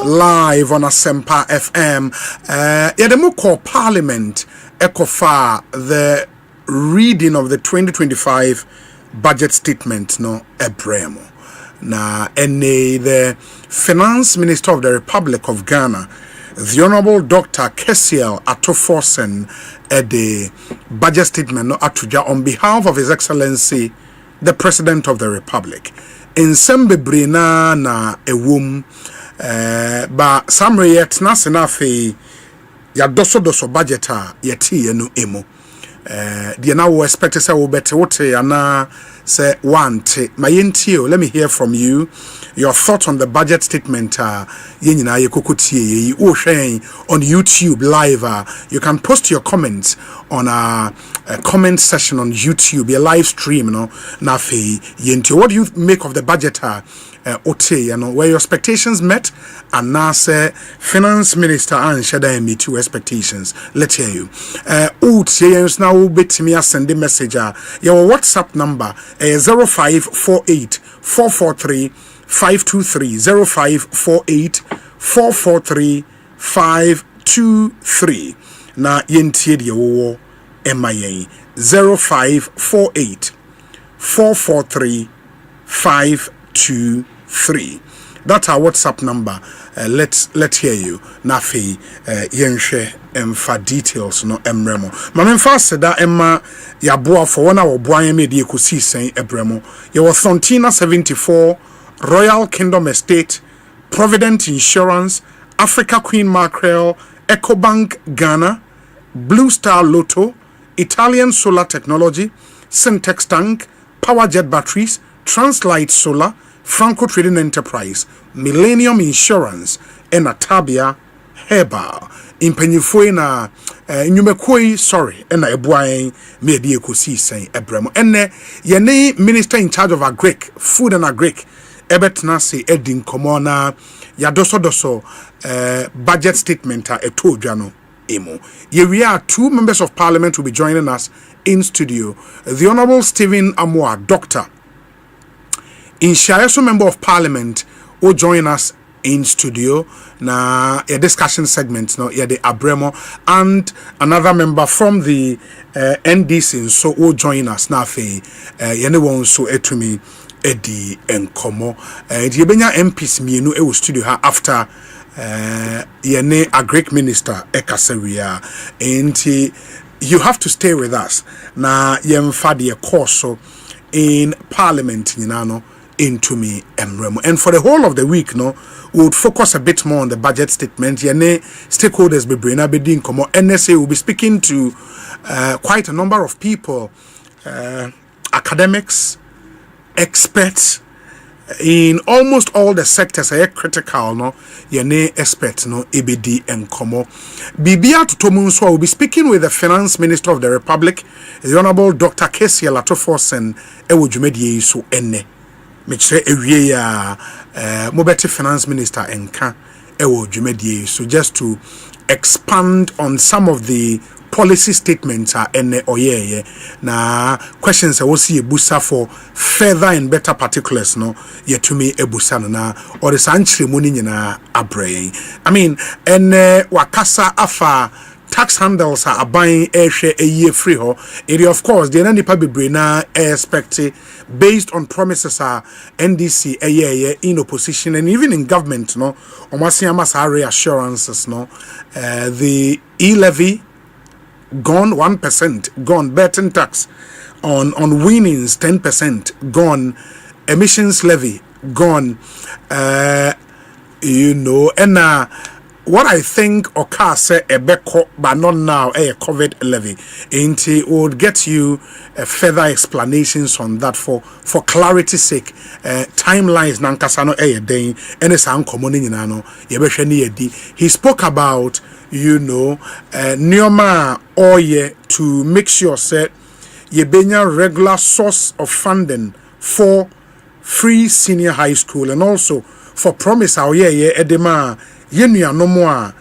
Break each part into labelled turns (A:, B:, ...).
A: live on Asempa FM. Yademu call Parliament Ecofa the reading of the 2025 budget statement no ebremo. Na ene the Finance Minister of the Republic of Ghana, the Honorable Dr. Kessiel Atoforsen, the budget statement no atuja on behalf of His Excellency the President of the Republic. In Sembebre na ewum ba summary yet na senafe ya doso budgeta yeti enu emo the na we expect say we better wote ana say want my ntio. Let me hear from you your thoughts on the budget statement yenyina yekokotie yi o hwen on YouTube live. You can post your comments on a comment session on YouTube, a live stream no na fe yentio. What do you make of the budget ote, you know, where your expectations met and now say Finance Minister and Shada meet two expectations? Let's hear you. Now bet me send a message. Your WhatsApp number 0548 443 523 0548 443 523. Na yentie de wo MIA 0548 443 523. That's our WhatsApp number. Let's hear you. Nafi yenhwe emfa details no emremo. Mamemfa seda emma ya boa for one hour boan me de ekosi sen ebremo. Ye was Fontina 74 Royal Kingdom Estate, Provident Insurance, Africa Queen Mackerel, EcoBank Ghana, Blue Star Lotto, Italian Solar Technology, Syntex Tank, PowerJet Batteries, Translight Solar, Franco Trading Enterprise, Millennium Insurance, and Atabia Herbal. Impenyifoi na nyumekoi sorry ena ebuaen me de ekosi sen ebremo. Enne yene Minister in charge of Agric, Food and Agric, ebetna se edin komona ya doso budget statement etodwa no emo. We are two members of Parliament will be joining us in studio. The Honorable Stephen Amoa, Doctor Inshayeso Member of Parliament, will join us in studio na a discussion segment no the Abremo, and another member from the NDC so will join us na fe anyone so etumi edi enkomo yebenya MPs mienu e studio ha after yene Agric Minister ekasewia enti you have to stay with us na yemfa de course in Parliament nyinano into me emremo. And for the whole of the week no we would focus a bit more on the budget statement. Yene stakeholders be braina be din komo. NSA will be speaking to quite a number of people, academics, experts in almost all the sectors are critical no yene experts no ebedi enkomo bibia tutomu nso will be speaking with the Finance Minister of the Republic, the Honorable Dr. Kessiel Atoforsen ewo dwumedie so enne mechre ewie ya mobeti Finance Minister enka ewo dwumedie so just to expand on some of the policy statements are ene oyeye na questions we see ebusa for further and better particulars no yetumi ebusa no na or the sanchire mu ni nyina abrey. I mean ene wakasa afa tax handles are buying a share a year free ho. It of course the nipa bebre na expect based on promises are NDC a year in opposition and even in government no omasiama sa reassurances no the e-levy gone 1%, gone betting tax on winnings 10%, gone emissions levy, gone you know, and what I think occur say a beko but not now a COVID levy. It would get you further explanations on that for clarity's sake. Timelines nankasano a day and it's uncommon in ano he spoke about you know Neoma Oye to make sure say ye benya regular source of funding for free senior high school and also for promise our ye edema yenua no mo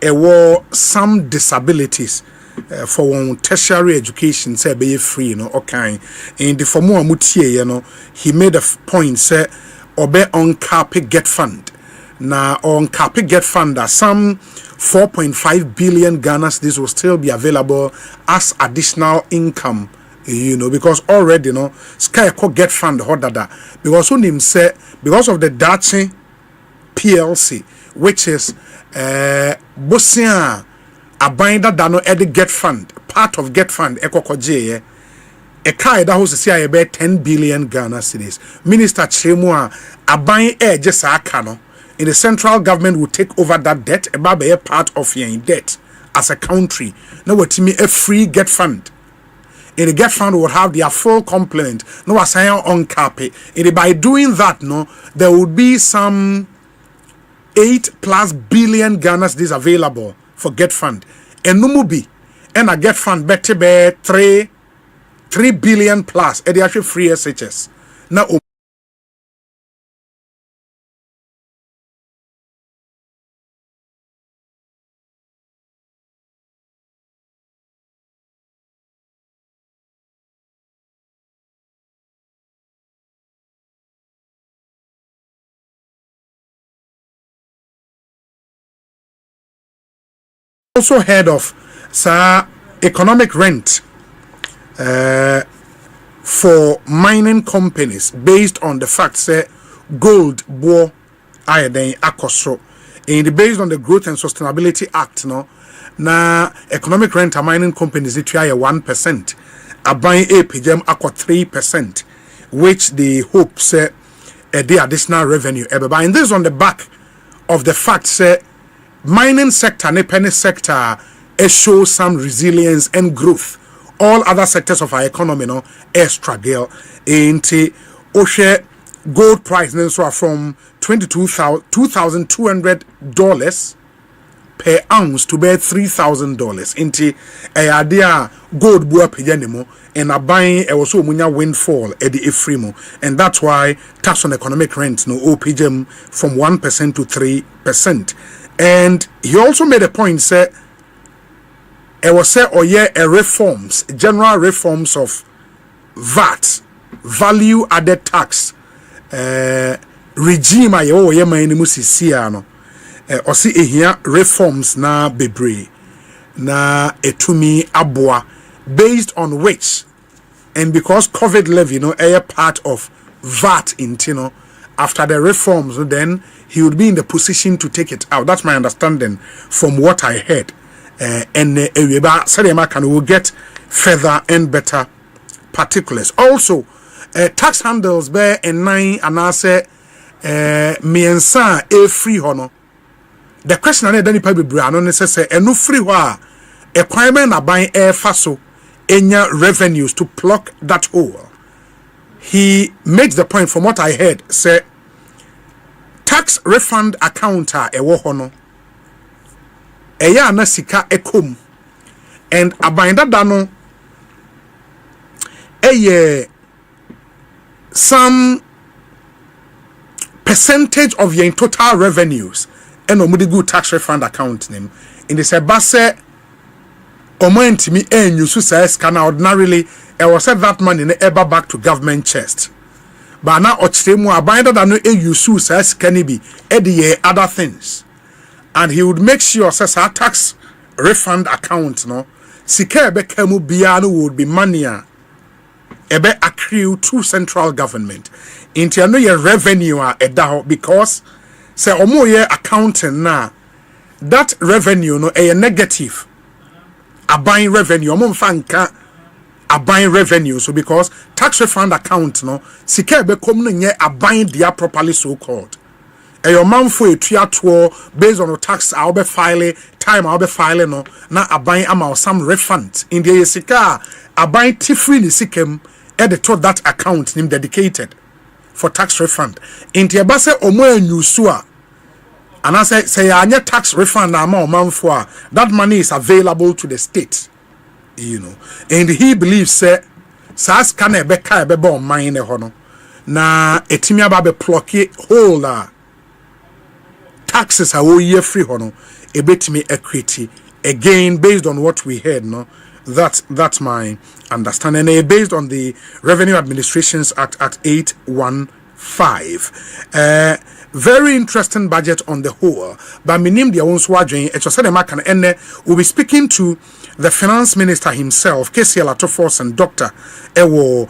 A: a some disabilities for one tertiary education say be free no okay in the form amutie you know he made a point say obe on cap get fund na on Capi Get Fund some 4.5 billion Ghana cedis will still be available as additional income, because already Sky Get Fund hodada because him say because of the Dachi PLC, which is Bosia Abinda Dano Eddie Get Fund, part of Get Fund Ekokoje. A car that was say about 10 billion Ghana cedis. Minister Chemua Abain just Akano. In the central government will take over that debt, about a part of your debt as a country. Now what me a free Get Fund. In the Get Fund will have their full complement. No assign on cape. By doing that, there would be some 8+ billion Ghana cedis available for Get Fund. And no be and a Get Fund better be 3 billion plus and they actually free SHS. Now also heard of economic rent for mining companies based on the fact that gold war iodine akosro and based on the Growth and Sustainability Act na economic rent mining companies it try 1% aban apgm akọ 3%, which they hope say the additional revenue and this is on the back of the fact say mining sector ne penny sector shows some resilience and growth. All other sectors of our economy struggle into gold price so from $2,200 per ounce to be $3,000 into a idea gold bua pejanimo and a buying also munya windfall at the efrimo, and that's why tax on economic rent OPGM from 1% to 3%. And he also made a point say reforms, general reforms of VAT, value added tax regime reforms na bebre na etumi aboa based on which, and because COVID levy a part of VAT intino after the reforms, then he would be in the position to take it out. That's my understanding from what I heard. And Sadema will get further and better particulars. Also, tax handles bear and 9 and I say miensa a free honor. The question I don't probably be necessary and no free wa requirement are buying air faso enya revenues to plug that hole. He makes the point from what I heard say tax refund account a hono eya na sika ekom and abinda dano some percentage of your total revenues and omudi good tax refund account name in the sebase omo me en you says can ordinarily I was said that money ever back to government chest. But now ochiremu abinda dano use says can be other things. And he would make sure says our tax refund account sika ebe kemu biano would be money ebe accrue to central government into your revenue because say omo ye accounting na that revenue a negative a buying revenue omo mfanka a buying revenue, so because tax refund account sika ebe kom no nye a buying dia properly so called your man for a triato based on the tax I'll be filing time I'll be filing na a buying amount some refund in the sika a buying tifri ni sikem at the to that account name dedicated for tax refund into your base omo enusua and I say anya tax refund amount man for that money is available to the state, and he believes say sas can ebe ka ebe bon mine hono na etimi aba be plucky hole taxes are all year free hono ebetimi equity again based on what we heard that's my understanding, and based on the Revenue Administrations Act at 811 Very interesting budget on the whole. But minim dia won so adwen e chose dem aka enne we'll be speaking to the finance minister himself, KCL Atofos and Doctor Ewo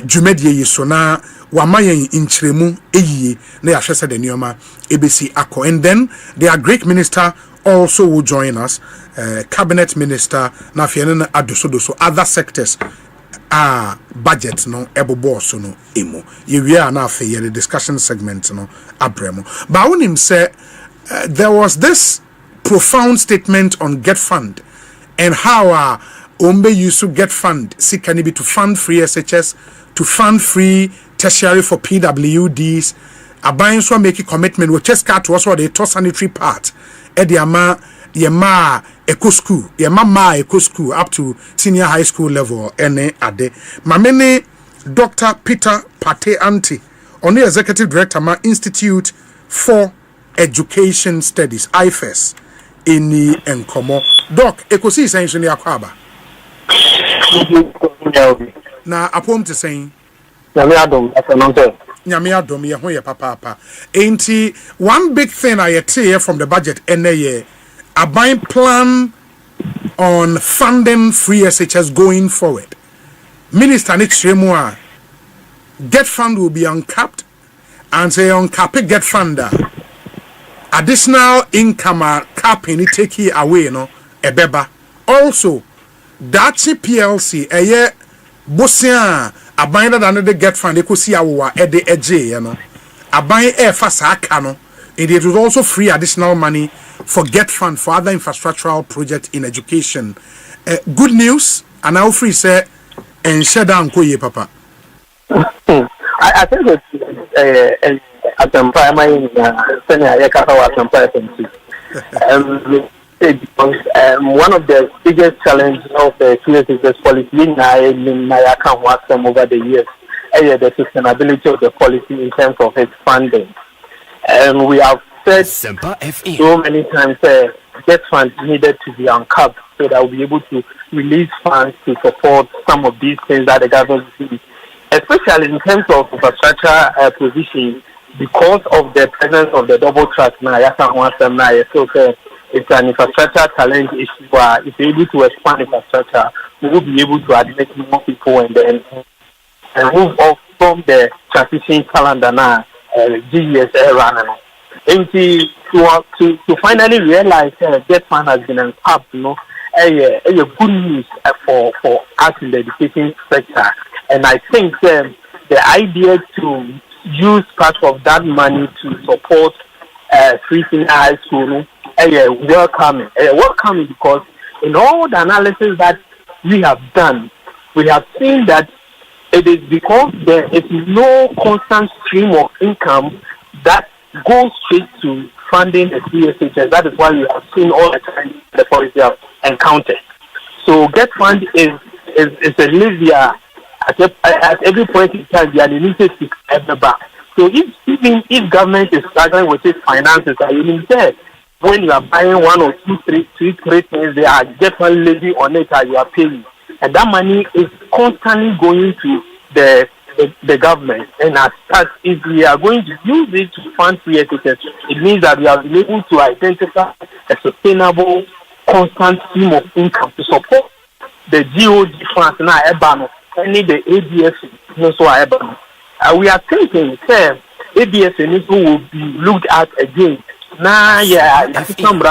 A: Jumedie Yisona wamayen inchiremu eyi na ya hwese de nioma ebesi akọ. And then their Greek minister also will join us, cabinet minister na fiene na adoso other sectors budget no ebobo so no emo ye we are na fe the discussion segment no abremo. But when him say there was this profound statement on Get Fund and how Ombe used to Get Fund see can it be to fund free SHS, to fund free tertiary for PWDs. Abayin so make a commitment with just cut to us what they toss sanitary part Ediama Yema Eco School, Yema Eco School up to senior high school level, ene ade. Mamene Dr. Peter Pate Anti, on the Executive Director Ma Institute for Education Studies, IFES, Eni Enkomo. Doc, Ekosi essentially akwaba. Na apom te saying Nyame adom ye ho ye papa. Enti one big thing I hear from the budget ene ye Abayin plan on funding free SHS going forward. Minister Nick Shremua, Get Fund will be uncapped and say uncapped Get Funder. Additional income capping it take it away, no, ebeba. Also, Dachi PLC, a year Bosia, Abayin than the Get Fund, they could see our Ede Eje, you know. Abayin fasa kano. It would also free additional money for Get Fund for other infrastructural projects in education. Good news, and I'll free say, and shut down Koye Papa.
B: I think it's at the primary one of the biggest challenges of the CSS policy in over the years is the sustainability of the policy in terms of its funding. We have said so many times Get Fund needed to be uncapped so that we'll be able to release funds to support some of these things that the government needs, especially in terms of infrastructure provision, because of the presence of the double track now. So it's an infrastructure challenge issue where if we're able to expand infrastructure, we will be able to admit more people and then move off from the transition calendar now. GES running. And to finally realize Get Fund has been uncapped, a good news for us in the education sector. And I think the idea to use part of that money to support free senior high school, welcoming because in all the analysis that we have done, we have seen that it is because there is no constant stream of income that goes straight to funding the CSHS. That is why we have seen all the time the policy have encountered. So Get Fund is a levier at every point in time. They are limited to every back. So even if government is struggling with its finances, are limited. When you are buying one or two, three things, they are Get Fund levy on it, you are paying. And that money is constantly going to the government. And as such, if we are going to use it to fund free SHS, it means that we have been able to identify a sustainable, constant stream of income to support the GOG funds now, only the ABS also we are thinking, ABS will be looked at again. Now, some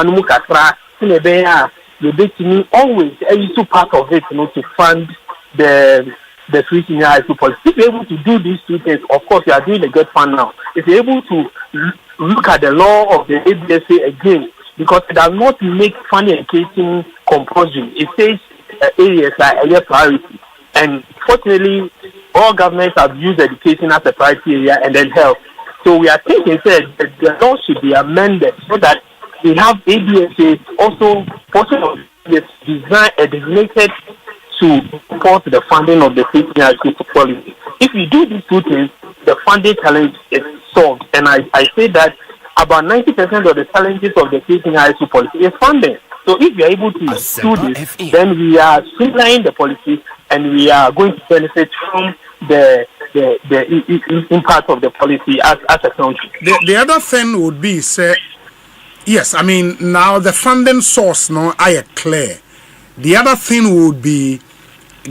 B: you always a part of it, to fund the free senior high school policy. If you're able to do these two things, of course, you are doing a Get Fund now. If you're able to look at the law of the ABSA again, because it does not make funding education compulsory. It says areas like area priority. And fortunately, all governments have used education as a priority area and then health. So we are thinking that the law should be amended so that we have ABSA also designated to support the funding of the free senior high school policy. If we do these two things, the funding challenge is solved. And I say that about 90% of the challenges of the free senior high school policy is funding. So if we are able to do this, then we are streamlining the policy and we are going to benefit from the the impact of the policy as a country.
A: The other thing would be say, yes, I mean now the funding source no I clear. The other thing would be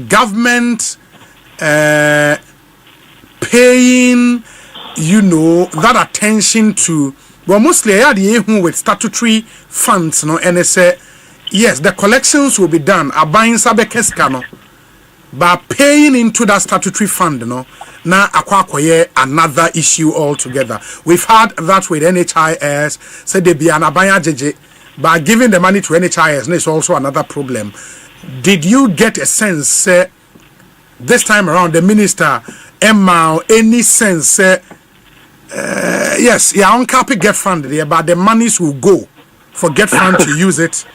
A: government paying, that attention to, well, mostly I had with statutory funds, and they say, yes, the collections will be done, buying sabekeskano, but paying into that statutory fund, now akwakoye another issue altogether. We've had that with NHIS, said they be an abaya jeje, but giving the money to NHIS is also another problem. Did you get a sense this time around the minister Emma any sense yes, on copy get funded here, but the monies will go for get fund to use it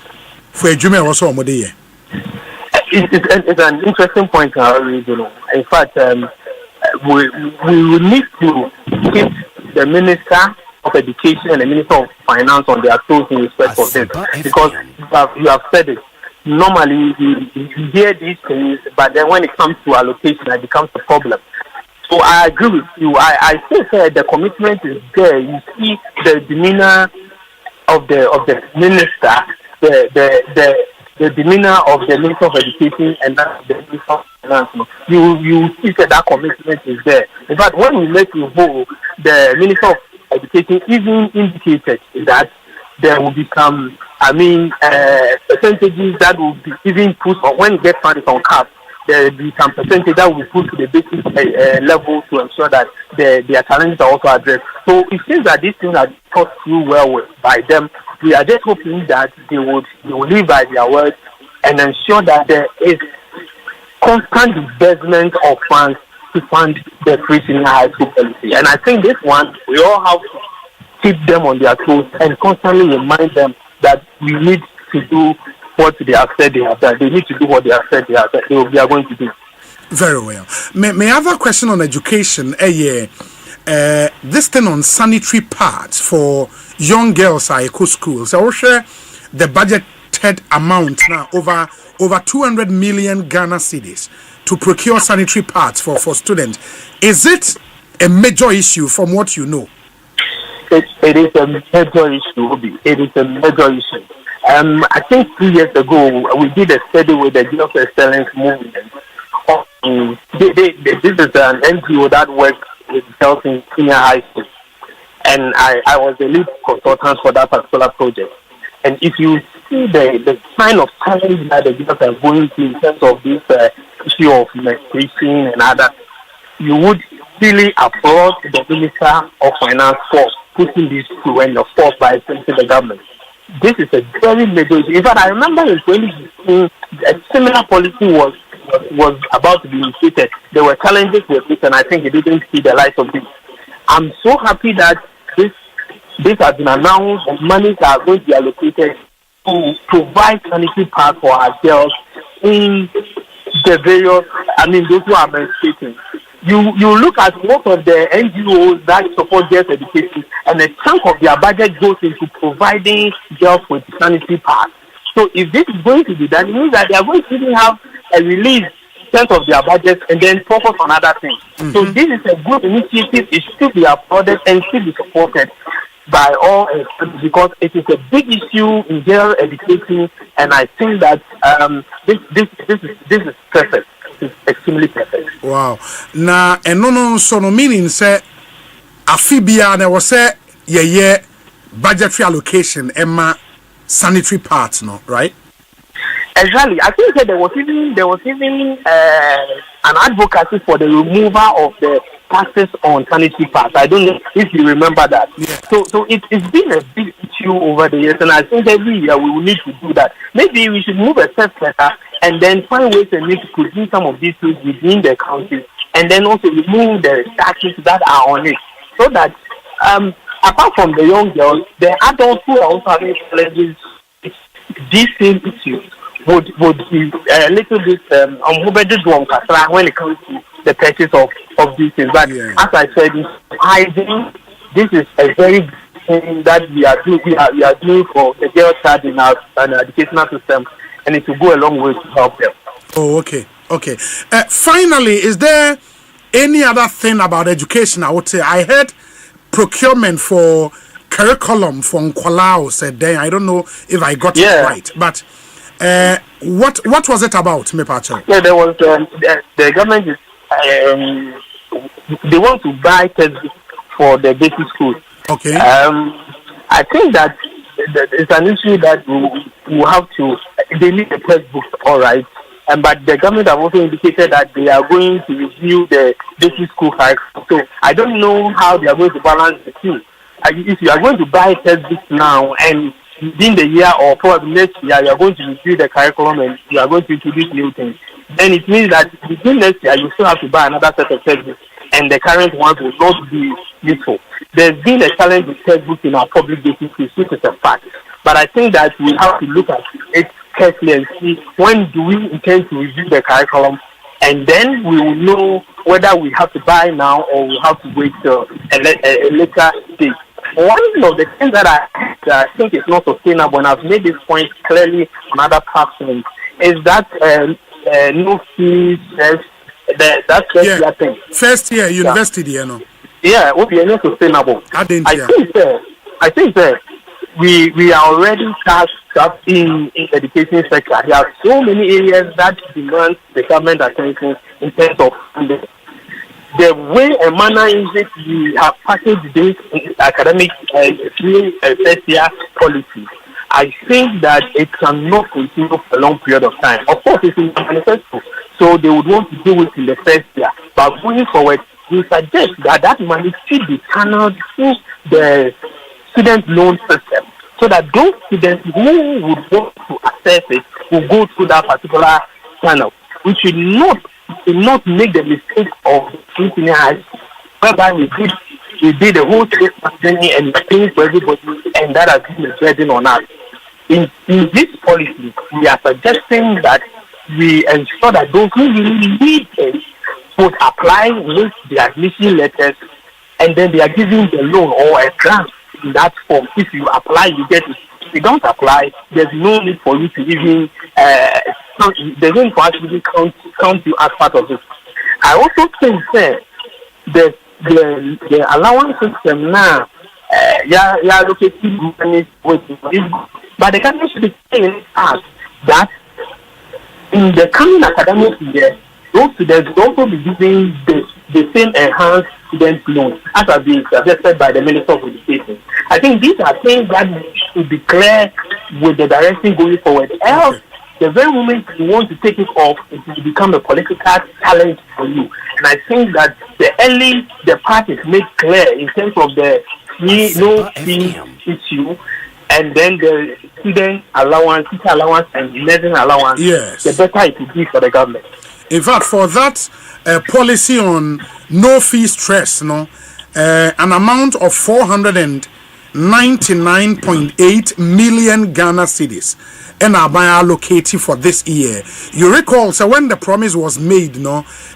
A: for a junior also Modeye?
B: It's an interesting point, In fact, we will need to keep the Minister of Education and the Minister of Finance on their toes in respect of this, because you have said it. Normally, you hear these things, but then when it comes to allocation, it becomes a problem. So I agree with you. I still say the commitment is there. You see the demeanor of the minister, the demeanor of the Minister of Education and that the Minister of Finance. You see that commitment is there. In fact, when we make a vote, the Minister of Education even indicated that there will be some, percentages that will be even put on when you get funded on cap. There will be some percentage that will be put to the basic level to ensure that their challenges are also addressed. So it seems that these things are thought through well by them. We are just hoping that they will live by their words and ensure that there is constant disbursement of funds to fund the free senior high school policy. And I think this one, we all have to keep them on their toes and constantly remind them that we need to do what they have said they have done. They need to do what they have said they are going to do.
A: Very well. My other question on education, this thing on sanitary pads for young girls at eco schools. I will share the budgeted amount now over 200 million Ghana cedis to procure sanitary pads for students. Is it a major issue from what you know?
B: It is a major issue. It is a major issue. I think 2 years ago we did a study with the Girls Excellence Movement. This is an NGO that works with girls in senior high school, and I was the lead consultant for that particular project. And if you see the kind of challenge that the girls are going through in terms of this issue of menstruation and other, you would really applaud the Minister of Finance for putting this through and of course by the government. This is a very major issue. In fact, I remember in 2016, a similar policy was about to be initiated. There were challenges with it, and I think it didn't see the light of this. I'm so happy that this has been announced and monies are going to be allocated to provide sanitary pads for our girls in the various, those who are menstruating. You look at most of the NGOs that support girls' education, and a chunk of their budget goes into providing girls with sanitary pads. So if this is going to be done, it means that they are going to even have a release sense of their budget and then focus on other things. Mm-hmm. So this is a good initiative. It should be applauded and should be supported by all, because it is a big issue in girls' education, and I think that this is perfect. It's extremely perfect.
A: Wow. Now, and no meaning say afibia there was say budgetary allocation Emma sanitary parts, no, right?
B: Exactly. I think that there was even an advocacy for the removal of the taxes on sanitary pads. I don't know if you remember that.
A: Yeah.
B: So it's been a big issue over the years, and I think every year we will need to do that. Maybe we should move a step further and then find ways and means to produce some of these things within the country, and then also remove the taxes that are on it, so that apart from the young girls, the adults who are also having challenges, these same issues would be a little bit when it comes to the purchase of these things. But as I said, I think this is a very good thing that we are doing for the girls child in our educational system, and it will go a long way to help them.
A: Oh, okay. Finally, is there any other thing about education, I would say I heard procurement for curriculum from Nkwalao said then. I don't know if I got it right, but what was it about, me Pacho?
B: Yeah, there was the government is they want to buy textbooks for the basic schools.
A: Okay.
B: I think that it's an issue that we have to. They need the textbooks, all right. But the government have also indicated that they are going to review the basic school curriculum. So I don't know how they are going to balance the two. If you are going to buy textbooks now and within the year or probably next year you are going to review the curriculum and you are going to introduce new things, then it means that within next year you still have to buy another set of textbooks and the current ones will not be useful. There's been a challenge with textbooks in our public basic schools, which is a fact. But I think that we have to look at it carefully and see when do we intend to review the curriculum, and then we will know whether we have to buy now or we have to wait till a later date. One of the things that I think is not sustainable, and I've made this point clearly on other platforms, is that no fees, that first year thing.
A: First year university, you know.
B: Yeah, will be not sustainable. I think that we are already tasked up in the education sector. There are so many areas that demand the government attention in terms of funding. The way and manner in which we have packaged this academic first year policy, I think that it cannot continue for a long period of time. Of course, it's in the manifesto, so they would want to do it in the first year. But going forward, we suggest that money should be channeled through the student loan system, so that those students who would want to access it will go through that particular channel. We should not make the mistake of treating it whereby we did the whole journey and paying for everybody, and that has been a burden on us. In this policy, we are suggesting that we ensure that those who really need it would apply with the admission letters, and then they are giving the loan or a grant in that form. If you apply, you get it. If you don't apply, there's no need for you to even there's no need for us to even count you as part of it. I also think that the allowance system now, located money with this, but the government should be saying us that in the coming academic year, those students will also be giving the same enhanced student loan as has been suggested by the Minister of Education. I think these are things that should be clear with the direction going forward. Else, the very moment you want to take it off, it will become a political challenge for you. And I think that the part is made clear in terms of the no fee issue, and then the student allowance, teacher allowance, and nursing allowance.
A: Yes.
B: The better it will be for the government.
A: In fact, for that policy on no fee stress, an amount of 499.8 million Ghana cedis and are allocated for this year. You recall, so when the promise was made,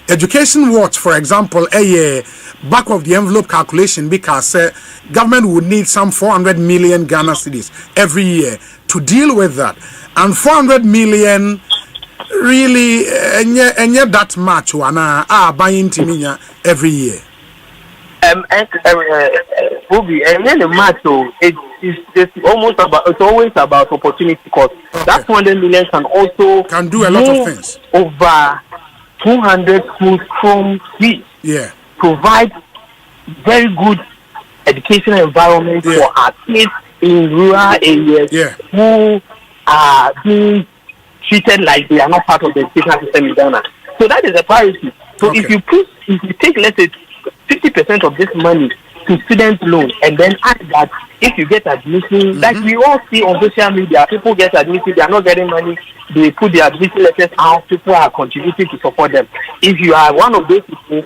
A: Education Watch, for example, back of the envelope calculation, because government would need some 400 million Ghana cedis every year to deal with that, and 400 million. Really, and that much buying to every year.
B: Bobby, and then the match, it's always about opportunity cost. Okay. That 400 million can
A: do a lot of things.
B: Over 200 schools from free.
A: Yeah.
B: Provide very good educational environment for our kids in rural areas who are being treated like they are not part of the educational system in Ghana. So that is a priority. So if you take, let's say, 50% of this money to student loans, and then add that if you get admission, like we all see on social media, people get admission, they are not getting money, they put their admission letters out, people are contributing to support them. If you are one of those people,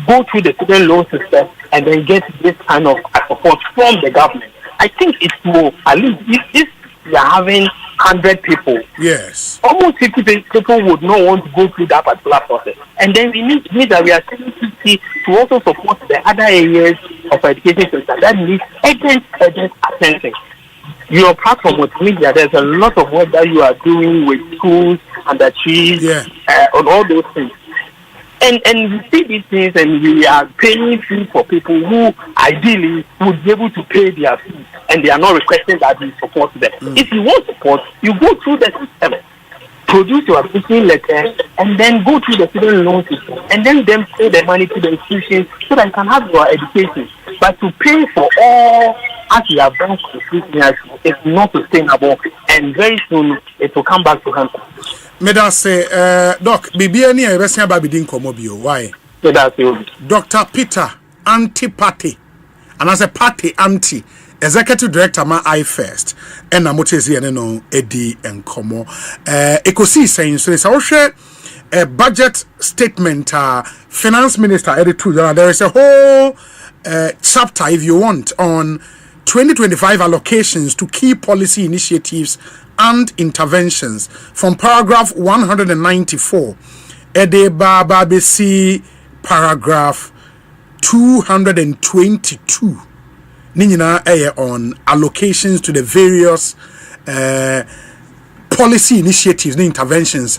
B: go through the student loan system and then get this kind of support from the government. I think it's more, at least if we are having 100 people,
A: yes,
B: almost 50 people would not want to go through that particular process. And then we need that we are still to also support the other areas of education system that need urgent attention. Your platform with media, there's a lot of work that you are doing with schools and the trees, on all those things. And we see these things, and we are paying fees for people who ideally would be able to pay their fees, and they are not requesting that we support them. If you want support, you go through the system, produce your application letter, and then go through the student loan system, and then pay the money to the institution so that you can have your education. But to pay for all as you have done completely, it's not sustainable, and very soon it will come back to harm.
A: Meda say, Doc, Bibia ni ebesia babidin komobio. Why? Dr. Peter Anti-Party, and as a party anti, Executive Director ma I first, and Namotezi and no Eddie and Como. Ekosi saying so. It's also a budget statement. Finance Minister Eddie Trudeau. There is a whole chapter, if you want, on 2025 allocations to key policy initiatives and interventions from paragraph 194 Ede Baba BC paragraph 222 Ninina on allocations to the various policy initiatives and interventions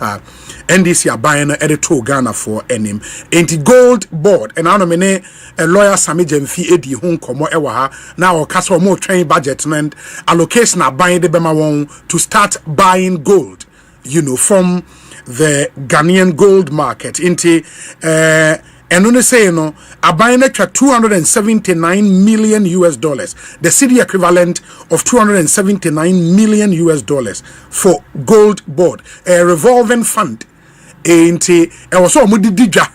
A: NDC are buying editor Ghana for NM anti gold board and now many a lawyer Sami Jemfi Edi Hong Komo Ewaha now Castle more train budget and allocation are buying the Bema to start buying gold, from the Ghanaian gold market into and when they say a buying extra $279 million, the city equivalent of $279 million for gold board, a revolving fund. And also mudidija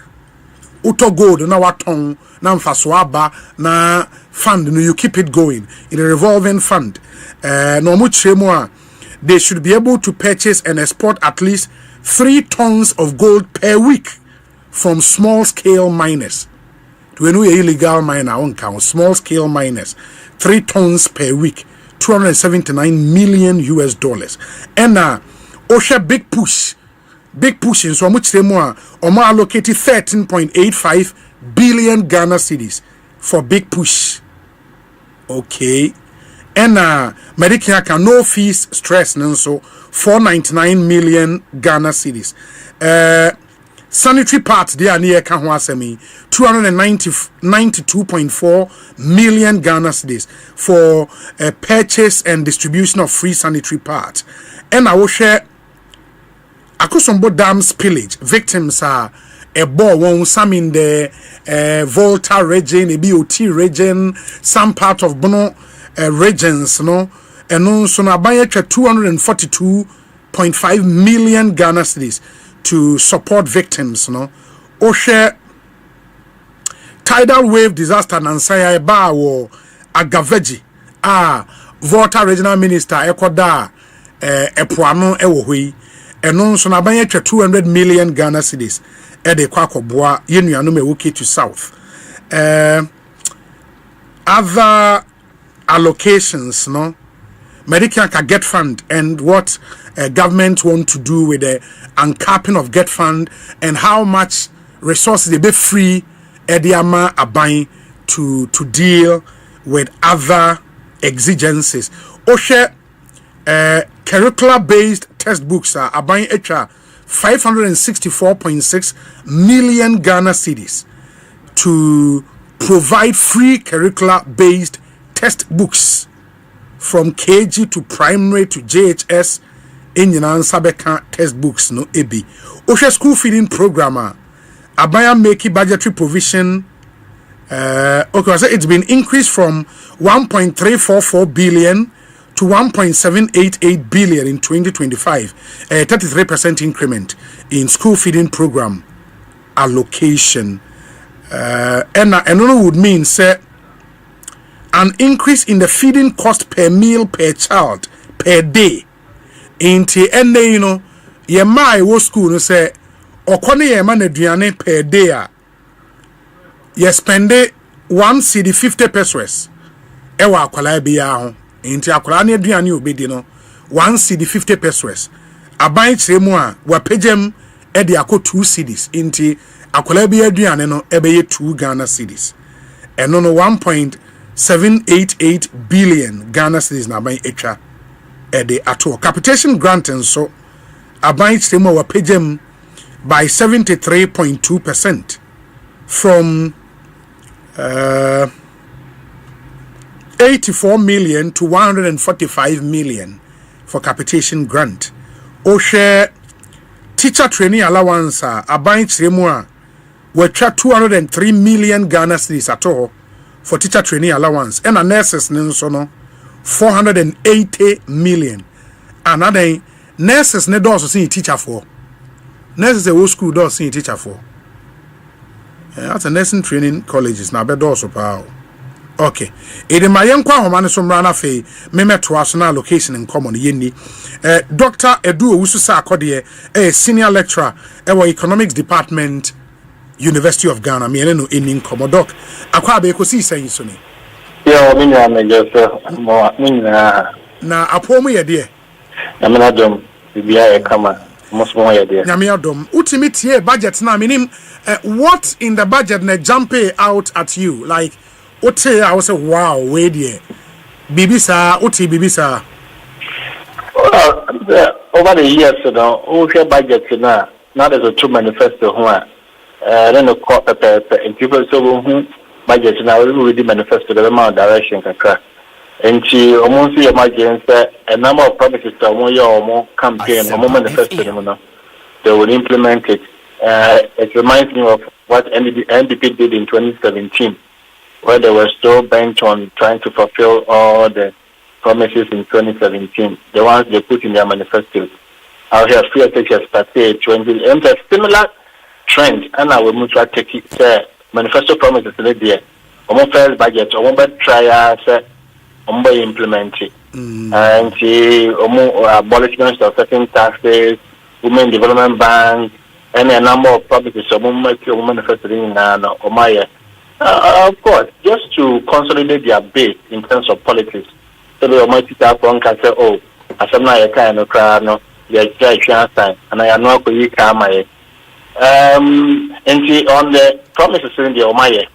A: uto gold na waton na mfaswaba na fund you keep it going in a revolving fund. No much they should be able to purchase and export at least 3 tons of gold per week from small scale miners. To any illegal miner on count, small scale miners, 3 tons per week, $279 million. And Osha big push in so much more allocated 13.85 billion Ghana cedis for big push. Okay. And Medicare can no fees stress so 499 million Ghana cedis. Sanitary parts they are near Kahwasemi 292.4 million Ghana cedis for purchase and distribution of free sanitary parts. And I will share Akosombo Dam spillage victims are a ball won some in the Volta region, a BOT region, some part of Bono regions, and also na buy 242.5 million Ghana cedis to support victims, Oshe tidal wave disaster Nansaya Eba wo Agaveji Volta regional minister Ekoda Epuano Ewohui and so na banye 200 million Ghana cedis de kwakobwa yenuanu mewuki to south. Other allocations, Medicare can get fund and what government want to do with the uncapping of get fund and how much resources they be free Ediama are buying to deal with other exigencies. Oshe curricular based textbooks are buying extra 564.6 million Ghana cedis to provide free curricular based textbooks from KG to primary to JHS in Sabeka textbooks ebi. Osha school feeding programmer Abaya make budgetary provision okay, so it's been increased from 1.344 billion to 1.788 billion in 2025, a 33% increment in school feeding program allocation. And would mean say an increase in the feeding cost per meal per child per day. Into and ye my wo school say okone ye man aduane per day ye spend 1 cedi 50 pesos ewa akwala bia ho into akwala na aduane obedi 1 cedi 50 pesos aban kiremu a wapejem e de akọ 2 cedis into akwala bia aduane ebeye 2 Ghana cedis eno 1.788 billion Ghana cedis na ban etwa e de ato capitation grant and so aban kiremu a wapejem by 73.2% from 84 million to 145 million for capitation grant. Share teacher training allowance aban chiremu we try 203 million Ghana cedis at all for teacher training allowance, and a nurses no 480 million. Another nurses ne also see teacher for nurses a school does see teacher for. That's a nursing training colleges now be also power. Okay. Ede mayenkwa homane so mrana fe memeto asona location in common yenni. Dr. Edu Owususa Akode senior lecturer economics department University of Ghana. Me no eni komodoc. Akwa be ko si say so ni.
C: Yeah, me na me just mo na
A: apomu ye de.
C: Na me na dom bibia e kama most mo ye de.
A: Na me adom. Ultimate tie budget na meaning what in the budget na jump out at you like Ote, I was say, wow, wait there. Bibisa, Ote, Bibisa.
C: Well, over the years, over budget now there's a true manifesto. Then the court and people so budget now we read the manifesto, the amount of direction can crack. And she almost see emergency a number of promises to more campaign, or more manifesto. They will implement it. It reminds me of what NDP did in 2017. Where they were still bent on trying to fulfill all the promises in 2017, the ones they put in their manifestos. Out here, free teachers party 20, and a similar trend. And I will move to take it. Manifesto promises there. Almost first budget, almost try almost implement it, and see abolishment of certain taxes, women development banks, and a number of promises. Almost manifesting now, of course, just to consolidate their base in terms of politics. So the Almighty Tapon can say, oh, as I'm not a kind of crowd, no, they're time, and I am not going to come. And see, on the promises in the Omaye.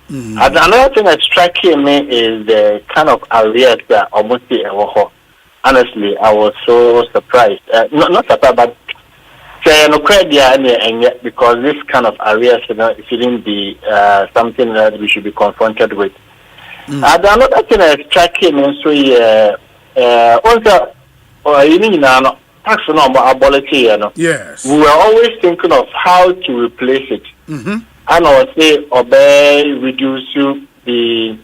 C: And another thing that's striking me is the kind of arrears that almost honestly, I was so surprised. Not surprised, but because this kind of arrears shouldn't be something that we should be confronted with. Another thing that's striking me is also tax number ability.
A: Yes.
C: We were always thinking of how to replace it. And I would say reduce the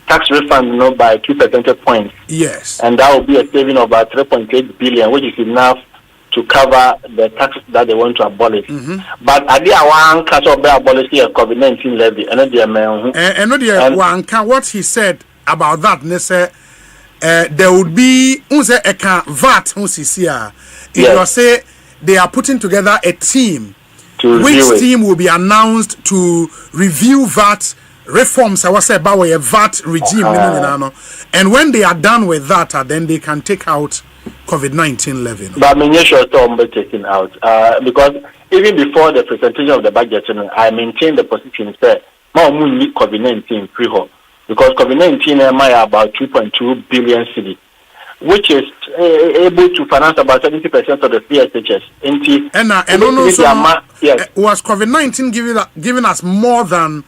C: tax refund by 2 percentage points.
A: Yes.
C: And that would be a saving of about 3.8 billion, which is enough to cover the taxes that they want to abolish. But I did one catch up the abolish a COVID-19 levy. And
A: what he said about that, there would be VAT. You say they are putting together a team. Which team will be announced to review VAT reforms? I was say about a VAT regime. And when they are done with that, then they can take out COVID-19 levy.
C: But I'm not sure Tom be taken out because even before the presentation of the budget, I maintained the position that more need COVID-19 pre-home because COVID-19 might about 2.2 billion cedi, which is able to finance about 70% of the PSHS.
A: Was COVID-19 giving us more than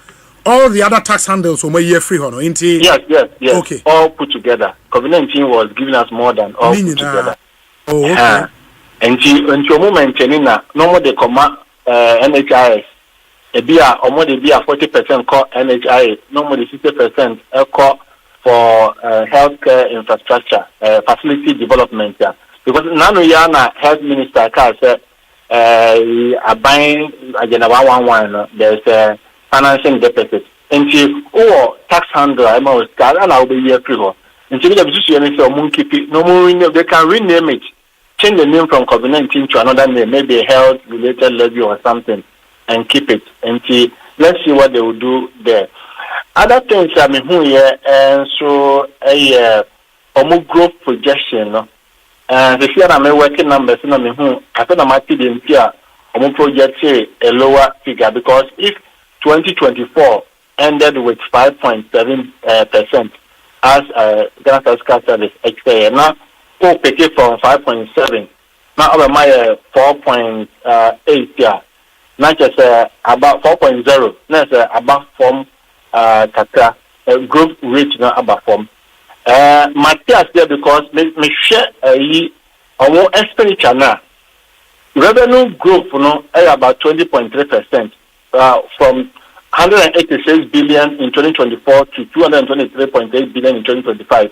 A: all the other tax handles from a year free honor?
C: Yes. Okay. All put together. COVID-19 was giving us more than all put together.
A: Oh, okay.
C: Until moment, no more they come NHIS. A 40% call NHIS, no more 60% call for healthcare infrastructure, facility development. Because now we are health minister said buying agenda 111. There's a financing deficit. Until tax handler, I'm always and I'll be here free. Until they can rename it, change the name from COVID-19 to another name, maybe a health-related levy or something, and keep it. Until let's see what they will do there. Other things I mean here, and so a growth projection. The year I'm working numbers, I thought I might be here. Project a lower figure because if 2024 ended with 5.7% as Ghana Fiscal Service expected. Now, pick it from 5.7. Now over my 4.8 yeah. Not just about 4.0. That's about form kaka growth rate na about form. Matthias there because me share our expenditure now. Revenue growth about 20.3%. From 186 billion in 2024 to 223.8 billion in 2025.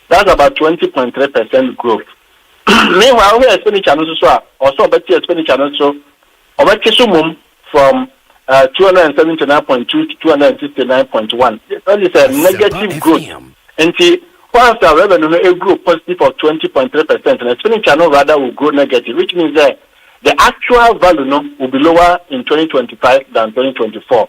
C: That's about 20.3% growth. Meanwhile, we expenditure also better expenditure also from 279.2 to 269.1. That is a negative growth. And see, once the revenue grew positive of 20.3%, and expenditure rather will grow negative, which means that the actual value will be lower in 2025 than 2024.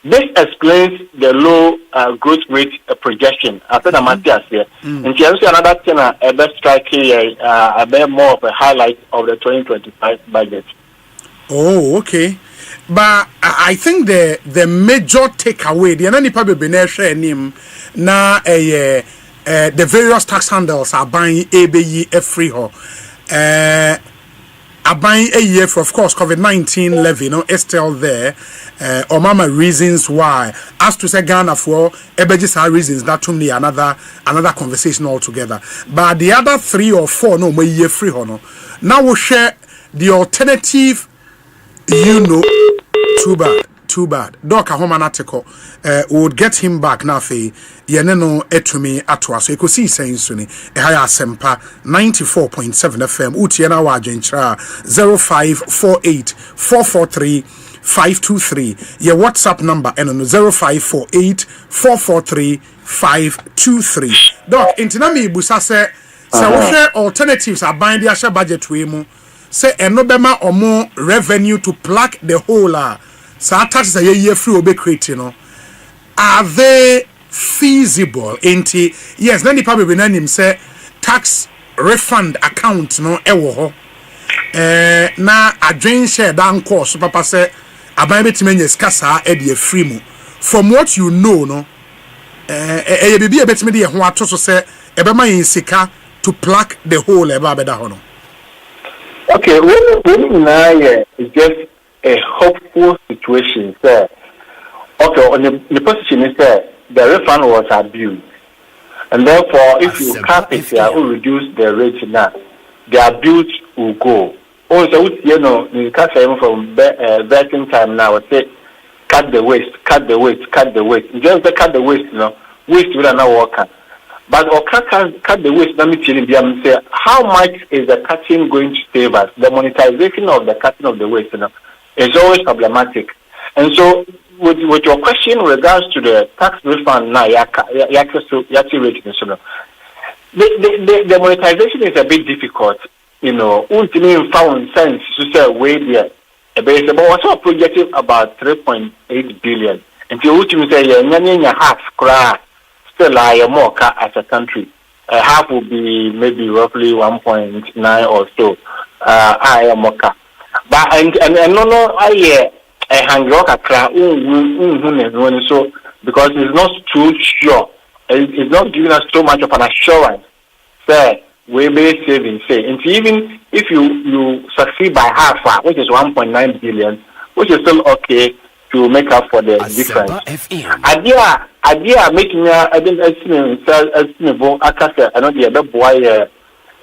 C: This explains the low growth rate projection. After the Matthias here, and see another thing, a best striking, a bit more of a highlight of the 2025 budget.
A: Oh, okay. But I think the major takeaway, the only probably beneficiary na the various tax handles are buying ABE free ho. Are buying a year for, of course, COVID-19 levy, is still there. Or mama reasons why. As to say Ghana for ebejisa reasons, that to me another conversation altogether. But the other 3 or 4 no more year free ho no. Now we'll share the alternative. Too bad. Doc home an article would get him back now for yeneno etumi atwa so you could see saying suni e higher sempa 94.7 FM utiena wa agentra 0548 443 523 your WhatsApp number and on 0548 443 523 Doc intinami busa se we alternatives are buying the budget we mu say enobema omo revenue to plug the whole sa taxes a year free obe create are they feasible into yes then the probably na him say tax refund account ewo ho na adwen share dan course papa say aban betime nye skasa e de free mu from what you know bibi e betime de ho ato so say e be ma yin sika to plug the whole eba beda ho no.
C: Okay, when it's just a hopeful situation, sir. Okay, on the position is that the refund was abused. And therefore, if you cap it here or reduce the rate now, the abuse will go. Also, you can't say from vetting time now, say, cut the waste. Just cut the waste, waste will not work. But cut the waste, let me tell you, say, how much is the cutting going to save us? The monetization of the cutting of the waste is always problematic. And so, with your question in regards to the tax refund now, the monetization is a bit difficult. Ultimately found sense to say way there. But also projected about 3.8 billion. And you ultimately say, half crack. Still more as a country. Half will be maybe roughly 1.9 or so. I am mocha. But and no I hang rock a crack so because it's not too sure. It's not giving us so much of an assurance. Say we may saving say. And even if you succeed by half, which is 1.9 billion, which is still okay to make up for the difference. Idea making I didn't estimate I know the boy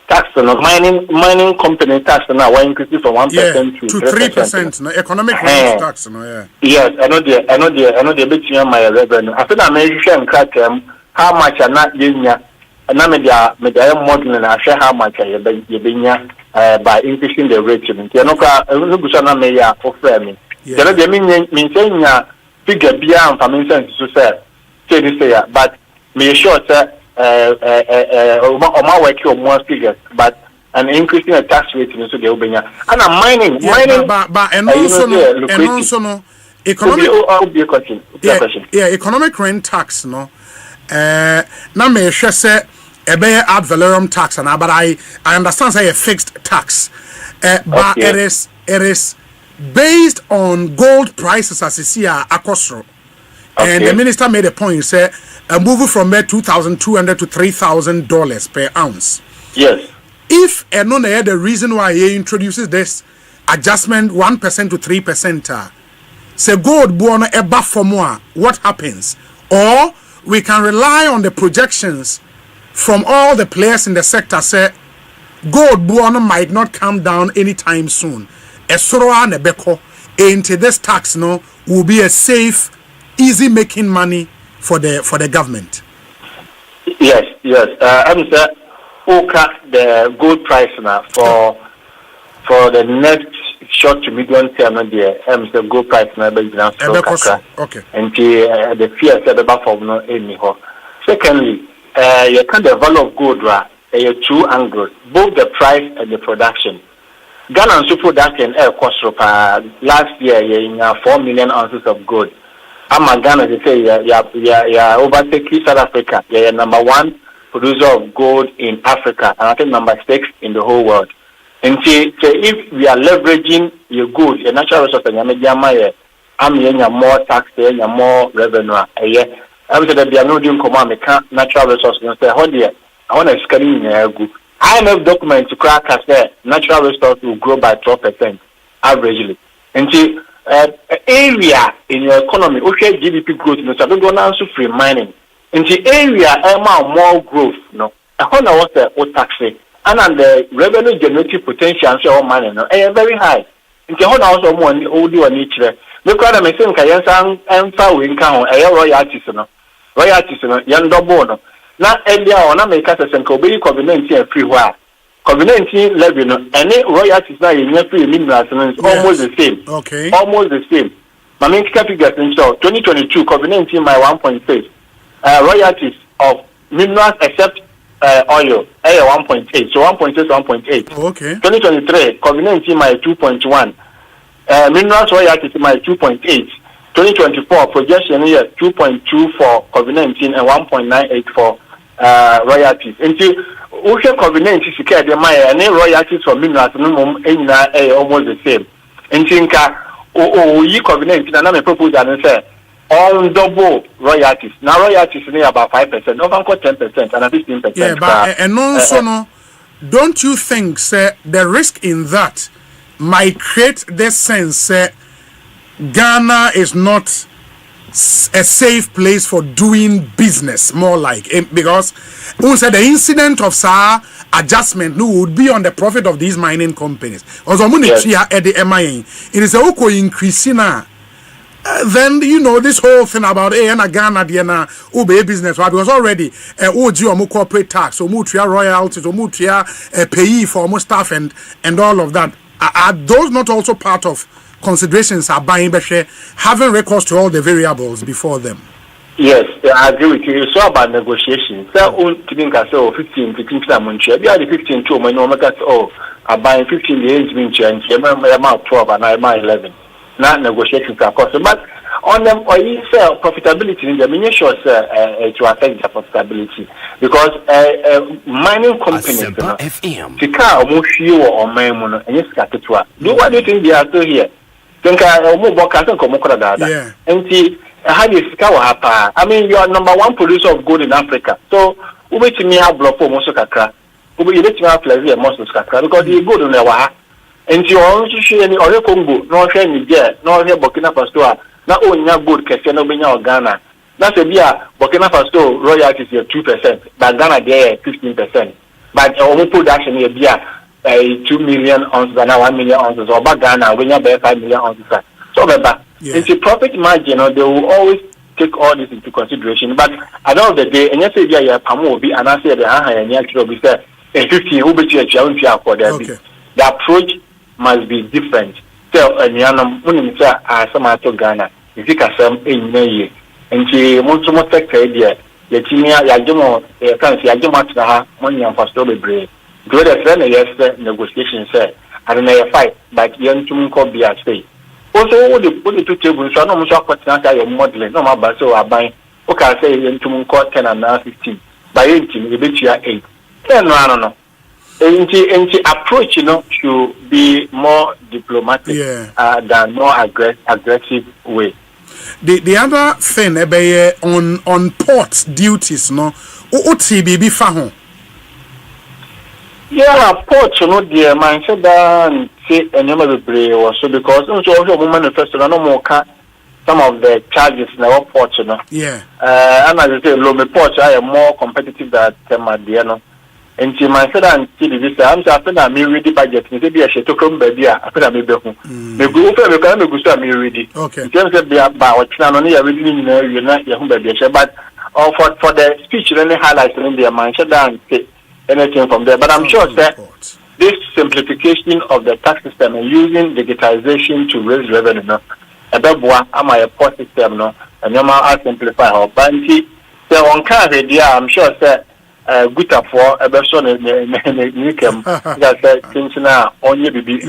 C: tax mining company tax now why increase from 1% to
A: 3%. No economic tax yeah.
C: Yes, I know the bit my revenue. I think I mentioned how much are not using and now media model and I share how much you by increasing the rate. You know, offer me. The mean saying figure beyond for me sense to say but me sure that my work your more figures but an increasing the tax rate in the Ubenya and I'm mining
A: but and also no economic economic rent tax na me sure say ad valorem tax and but I understand say a fixed tax but it is based on gold prices as you see akosro. And the minister made a point, say, moving from $2,200 to $3,000 per ounce.
C: Yes.
A: if the reason why he introduces this adjustment 1% to 3%, say gold buono eba for more, what happens? Or we can rely on the projections from all the players in the sector, say gold buono might not come down anytime soon. Esoroa nebeko into this tax will be a safe, easy making money for the government.
C: Yes. I'm saying, the gold price now for the next short to medium term, the gold price now be
A: okay.
C: And the fear said about from no anyhow. Secondly, you can the value of gold two angles, both the price and the production. Ghana and so production cost last year in 4 million ounces of gold. I'm Ghana to say yeah overtaking South Africa. You're number one producer of gold in Africa, and I think number 6 in the whole world. And so if we are leveraging your gold, your natural resource, and your more tax, your more revenue. I would say that they are not doing command natural resources. And say, hold here, I want to scanning your group. IMF document to crack as there, natural resources will grow by 12% averagely. And so area in your economy, okay, GDP growth, so don't go now to free mining. In the area, more growth, no. I wonder what the taxi and the revenue generating potential so money, no, very high. In the whole also more do on each day. Look at them saying, Kayan and Fowl income, royalties, no, young double. Not earlier on, I make us a Kobe COVID-19 and free war. COVID-19 levy, no, any royalties now in your free minerals, almost the same.
A: Okay.
C: Almost the same. My main figures in so 2022, COVID-19 my 1.6. Royalties of minerals except oil, 1.8. So 1.6, 1.8.
A: Okay.
C: 2023, COVID-19 my 2.1. Minerals royalties my 2.8. 2024 projection here 2.2 for COVID-19 and 1.98 for royalties. Until COVID-19 secured the money and royalties for minerals almost the same. Until COVID-19 and I'm a proposal and say all double royalties. Now royalties is about 5%, over 10% and 15%.
A: Yeah, but and also no, don't you think the risk in that might create this sense Ghana is not a safe place for doing business, more like because also the incident of adjustment would be on the profit of these mining companies. Also, yes. It is a increasing. Then this whole thing about Ghana business because already corporate tax or royalties or payee for more staff and all of that. Are those not also part of considerations are buying having recourse to all the variables before them?
C: Yes, I agree with you. It's all about negotiations. So, 15 months. We are the 15 too. My normal cut. I'm buying 15 days, I'm out 12 and I'm 11. Not negotiations are costing, but on them, or you sell profitability in the mini short to affect the profitability because mining companies, the car almost few or my mono and it's got to do what do you think they are still here? Think I move back and come
A: yeah.
C: And see how you happen. I mean, you are number one producer of gold in Africa. So, we wait to me have block for most of Kakra. We let me have pleasure most of Kakra because you go to the and you also see any other Congo, no share Niger, no here Burkina Faso, not only good Kenya, no Ghana. That's a beer, Burkina Faso royalties are 2%, but Ghana there 15%. But our production here beer 2 million ounces and 1 million ounces, or back Ghana, when you have 5 million ounces. So, it's a profit margin, they will always take all this into consideration. But at the end of the day, and you say, yeah, Pamo be and I say the high and actually be said, 15 who bet you a challenge for them. The approach must be different. So, and you some to Ghana, if you can some in May, and she wants to more sector idea. The Timia Yajimo, a fancy Yajimat, money and for story brave. Do the friend yes, negotiation said, I don't know a fight, but young to call be at stay. Also, all the put it to tables, so no more question your modeling, no more but so I buy. Okay, I say young to call 10 and now 15. By 18, you bet you 8. 10, no. And the approach, should be more diplomatic than more aggressive way.
A: The other thing on port duties, no, OTBB fahon.
C: Yeah, port, dear, man, said that and say, and never be also because also manifesto, no more some of the charges in our port,
A: Yeah.
C: And as I say, low port, I am more competitive than Madiano. And she might say, and see this, I'm saying, I'm ready budget, maybe I should talk on baby, I feel I'm maybe. The group of the kind of good, I'm ready.
A: Okay.
C: In terms of the about, not only really know you're not your home baby, but for the speech, any highlights in the man, shut down, anything from there. But I'm sure that this simplification of the tax system and using digitization to raise revenue, no, am I a port system, no, and you might simplify our banky. So on card, I'm sure that good for a person in Nickem that things now on your baby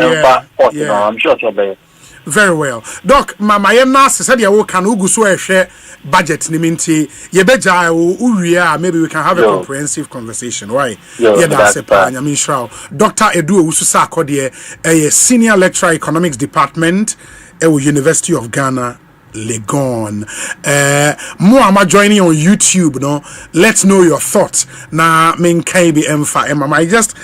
C: port, I'm sure it's
A: very well. Doc, my nurse said you can ugu so share budget ni minti ye beja uria maybe we can have a comprehensive conversation. Why? Yeah, that's a plan. I mean, sure. Dr. Edu Ususa Kodie, a senior lecturer economics department at University of Ghana. Legon. More am I joining on YouTube, no? Let's know your thoughts. Na min KB M5. I just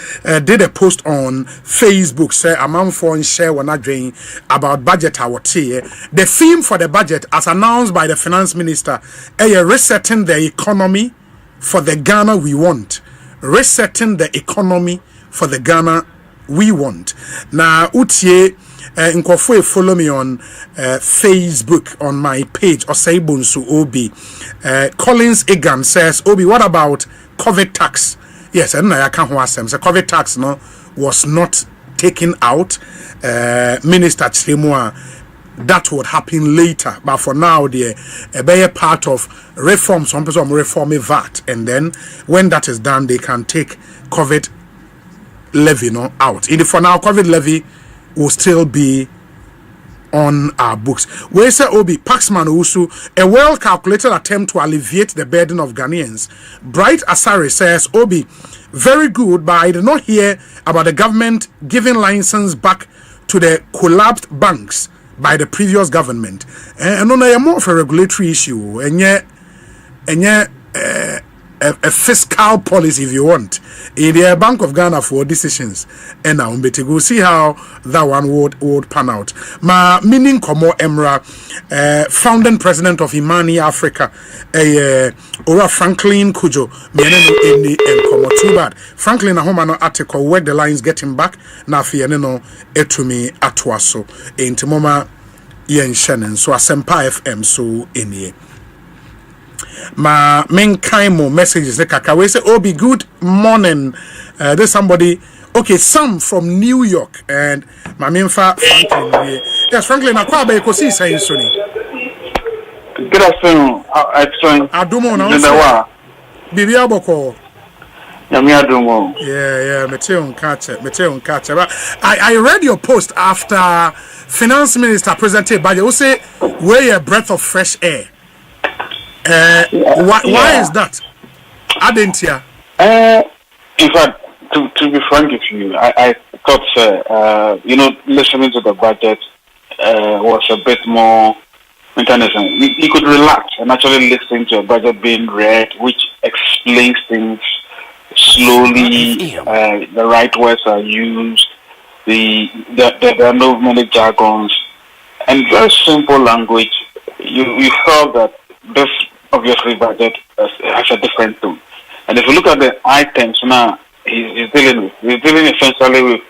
A: did a post on Facebook, say among for share when I join about budget the theme for the budget as announced by the finance minister resetting the economy for the Ghana we want. Resetting the economy for the Ghana we want. Na utie Nkofwe follow me on Facebook on my page Osaibunsu Obi. Collins Egan says, Obi, what about COVID tax? Yes, and I can't say COVID tax was not taken out. Minister Chimwa, that would happen later, but for now the be part of reform. Some people reform VAT, and then when that is done, they can take COVID levy out. For now, COVID levy will still be on our books. We say Obi Paxman Usu, a well-calculated attempt to alleviate the burden of Ghanaians. Bright Asari says, Obi, very good, but I did not hear about the government giving license back to the collapsed banks by the previous government. And on more of a regulatory issue, and yet a fiscal policy, if you want, in the Bank of Ghana for decisions. And now we'll see how that one would pan out. Ma meaning Komo Emra, founding president of Imani Africa, Ora Franklin Kujo, Mieneno and Komo too bad. Franklin Ahomano article where the lines getting back, na fianeno etumi atwaso. In Timoma Yen Shannon, so a Sempa FM so in ye. Ma main kaimo messages the kaka we say Obi good morning. There's somebody okay, some from New York and my main Franklin. Yes, Franklin akwa ko si say soni.
C: Good afternoon. Excellent.
A: Adumo na Bibi aboko. Yeah, Meteo Nkache. But I read your post after Finance Minister presented budget. You say we're a breath of fresh air. Why is that? Adentia.
C: In fact, to be frank with you, I thought, listening to the budget was a bit more international. You could relax and actually listen to a budget being read, which explains things slowly. The right words are used. There are no many jargons and very simple language. You felt that this obviously budget has a different tone. And if you look at the items now, he's dealing essentially with,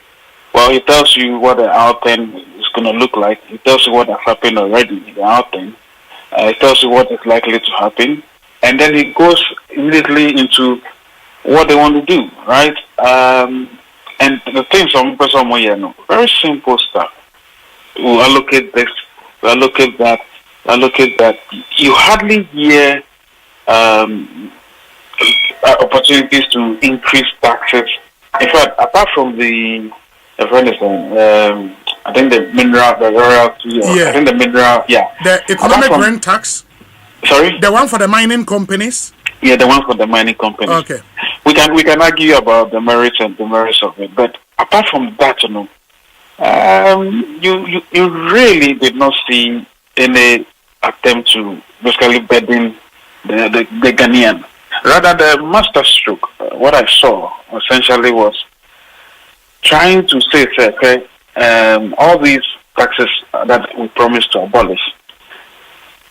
C: well, he tells you what the outcome is going to look like. He tells you what has happened already in the outcome. He tells you what is likely to happen. And then he goes immediately into what they want to do, right? And the things from person very simple stuff. We'll allocate this, we'll allocate that. You hardly hear opportunities to increase taxes. In fact, apart from the I think the
A: economic rent tax.
C: Sorry,
A: the one for the mining companies.
C: Yeah, the one for the mining companies.
A: Okay,
C: we can argue about the merits and demerits of it, but apart from that, you really did not see any attempt to basically burden the Ghanaian. Rather, the master stroke, what I saw essentially was trying to say, okay, all these taxes that we promised to abolish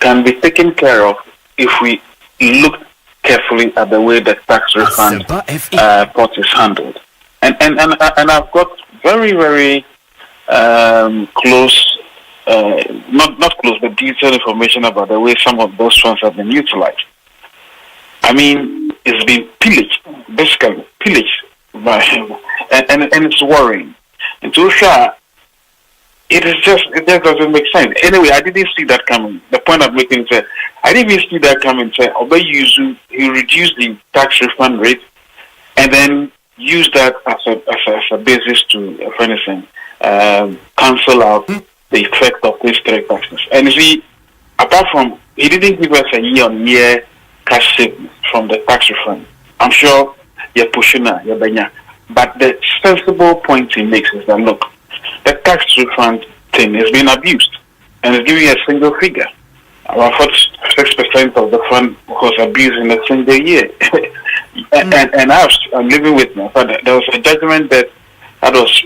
C: can be taken care of if we look carefully at the way the tax refund pot is handled. And I've got very, very close, not close, but detailed information about the way some of those funds have been utilized. I mean, it's been pillaged, basically pillaged by him, and it's worrying. And to Usha, it just doesn't make sense. Anyway, I didn't see that coming. The point I'm making is I didn't even see that coming. Say, he reduced the tax refund rate, and then use that as a basis to, if anything, cancel out the effect of these three taxes. And you see, apart from, he didn't give us a year-on-year cash savings from the tax refund. I'm sure you're pushing that, you're banya. But the sensible point he makes is that, look, the tax refund thing is being abused and is giving a single figure. About 46% of the fund was abused in a single year. and I'm living with my father. There was a judgment that was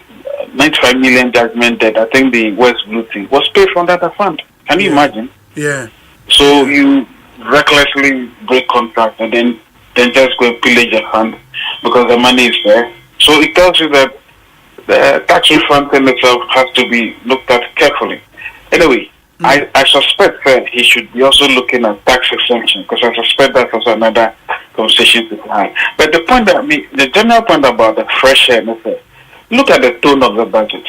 C: 95 million judgment that I think the West Blue thing was paid from that fund. Can you imagine?
A: Yeah.
C: So you recklessly break contract and then just go and pillage a fund because the money is there. So it tells you that the tax refund thing itself has to be looked at carefully. Anyway, I suspect that he should be also looking at tax exemption because I suspect that's also another conversation to have. But the general point about the fresh air, look at the tone of the budget.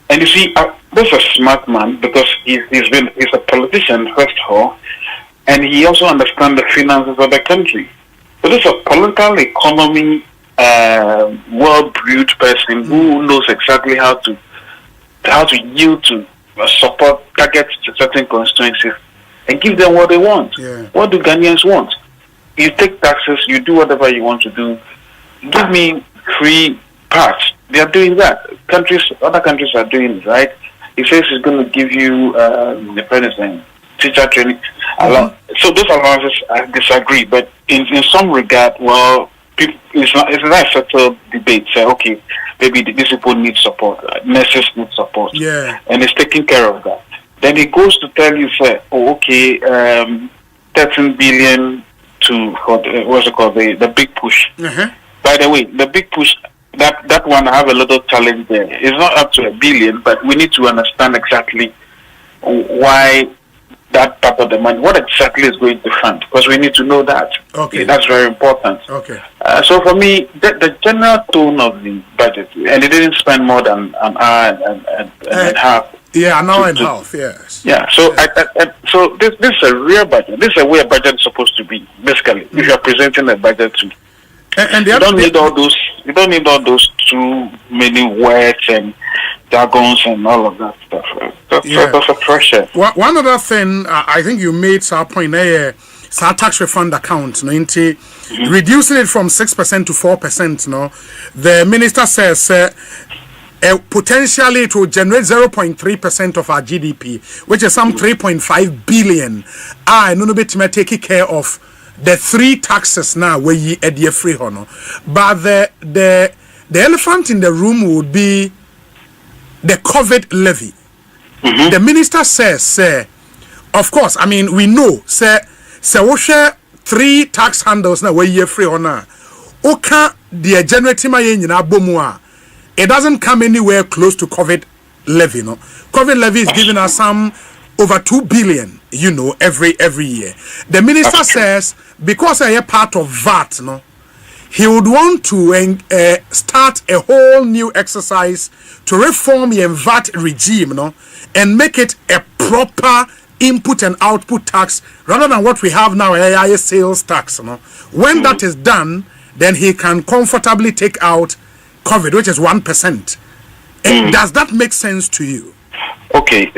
C: And you see, this is a smart man because he's a politician, first of all, and he also understands the finances of the country. So this is a political economy, well-brewed person who knows exactly how to yield to support targets to certain constituencies and give them what they want.
A: Yeah.
C: What do Ghanaians want? You take taxes, you do whatever you want to do. Give me free parts. They are doing that. Other countries are doing it, right? He says he's going to give you teacher training. So those allowances, I disagree. But in some regard, well, it's not a settled debate. Say, okay, maybe these people need support. Nurses need support.
A: Yeah.
C: And he's taking care of that. Then he goes to tell you, say, 13 billion to what's it called, the big push. By the way, the big push, that one I have a little challenge there. It's not up to $1 billion, but we need to understand exactly why that part of the money, what exactly is going to fund, because we need to know that.
A: Okay.
C: That's very important.
A: Okay.
C: So for me, the general tone of the budget, and it didn't spend more than an hour and a half.
A: Yeah, an hour and a half, yes.
C: Yeah, so so this is a real budget. This is a way a budget is supposed to be, basically, if you are presenting a budget to.
A: And
C: you don't need all those too many words and jargons and all of that stuff. That's a pressure.
A: One other thing, I think you made some point there, tax refund account, reducing it from 6% to 4%. The minister says potentially it will generate 0.3% of our GDP, which is some 3.5 billion. I know bit to take care of the three taxes now where you at your free honor. But the elephant in the room would be the COVID levy. The minister says, of course, I mean, we know, we share three tax handles now where you free honor. Oka, the generating my in Abomua. It doesn't come anywhere close to COVID levy. COVID levy is giving us some over 2 billion, every year. The minister says because I am part of VAT, he would want to start a whole new exercise to reform the VAT regime, and make it a proper input and output tax rather than what we have now, a sales tax. When that is done, then he can comfortably take out COVID, which is 1%. Does that make sense to you?
C: Okay,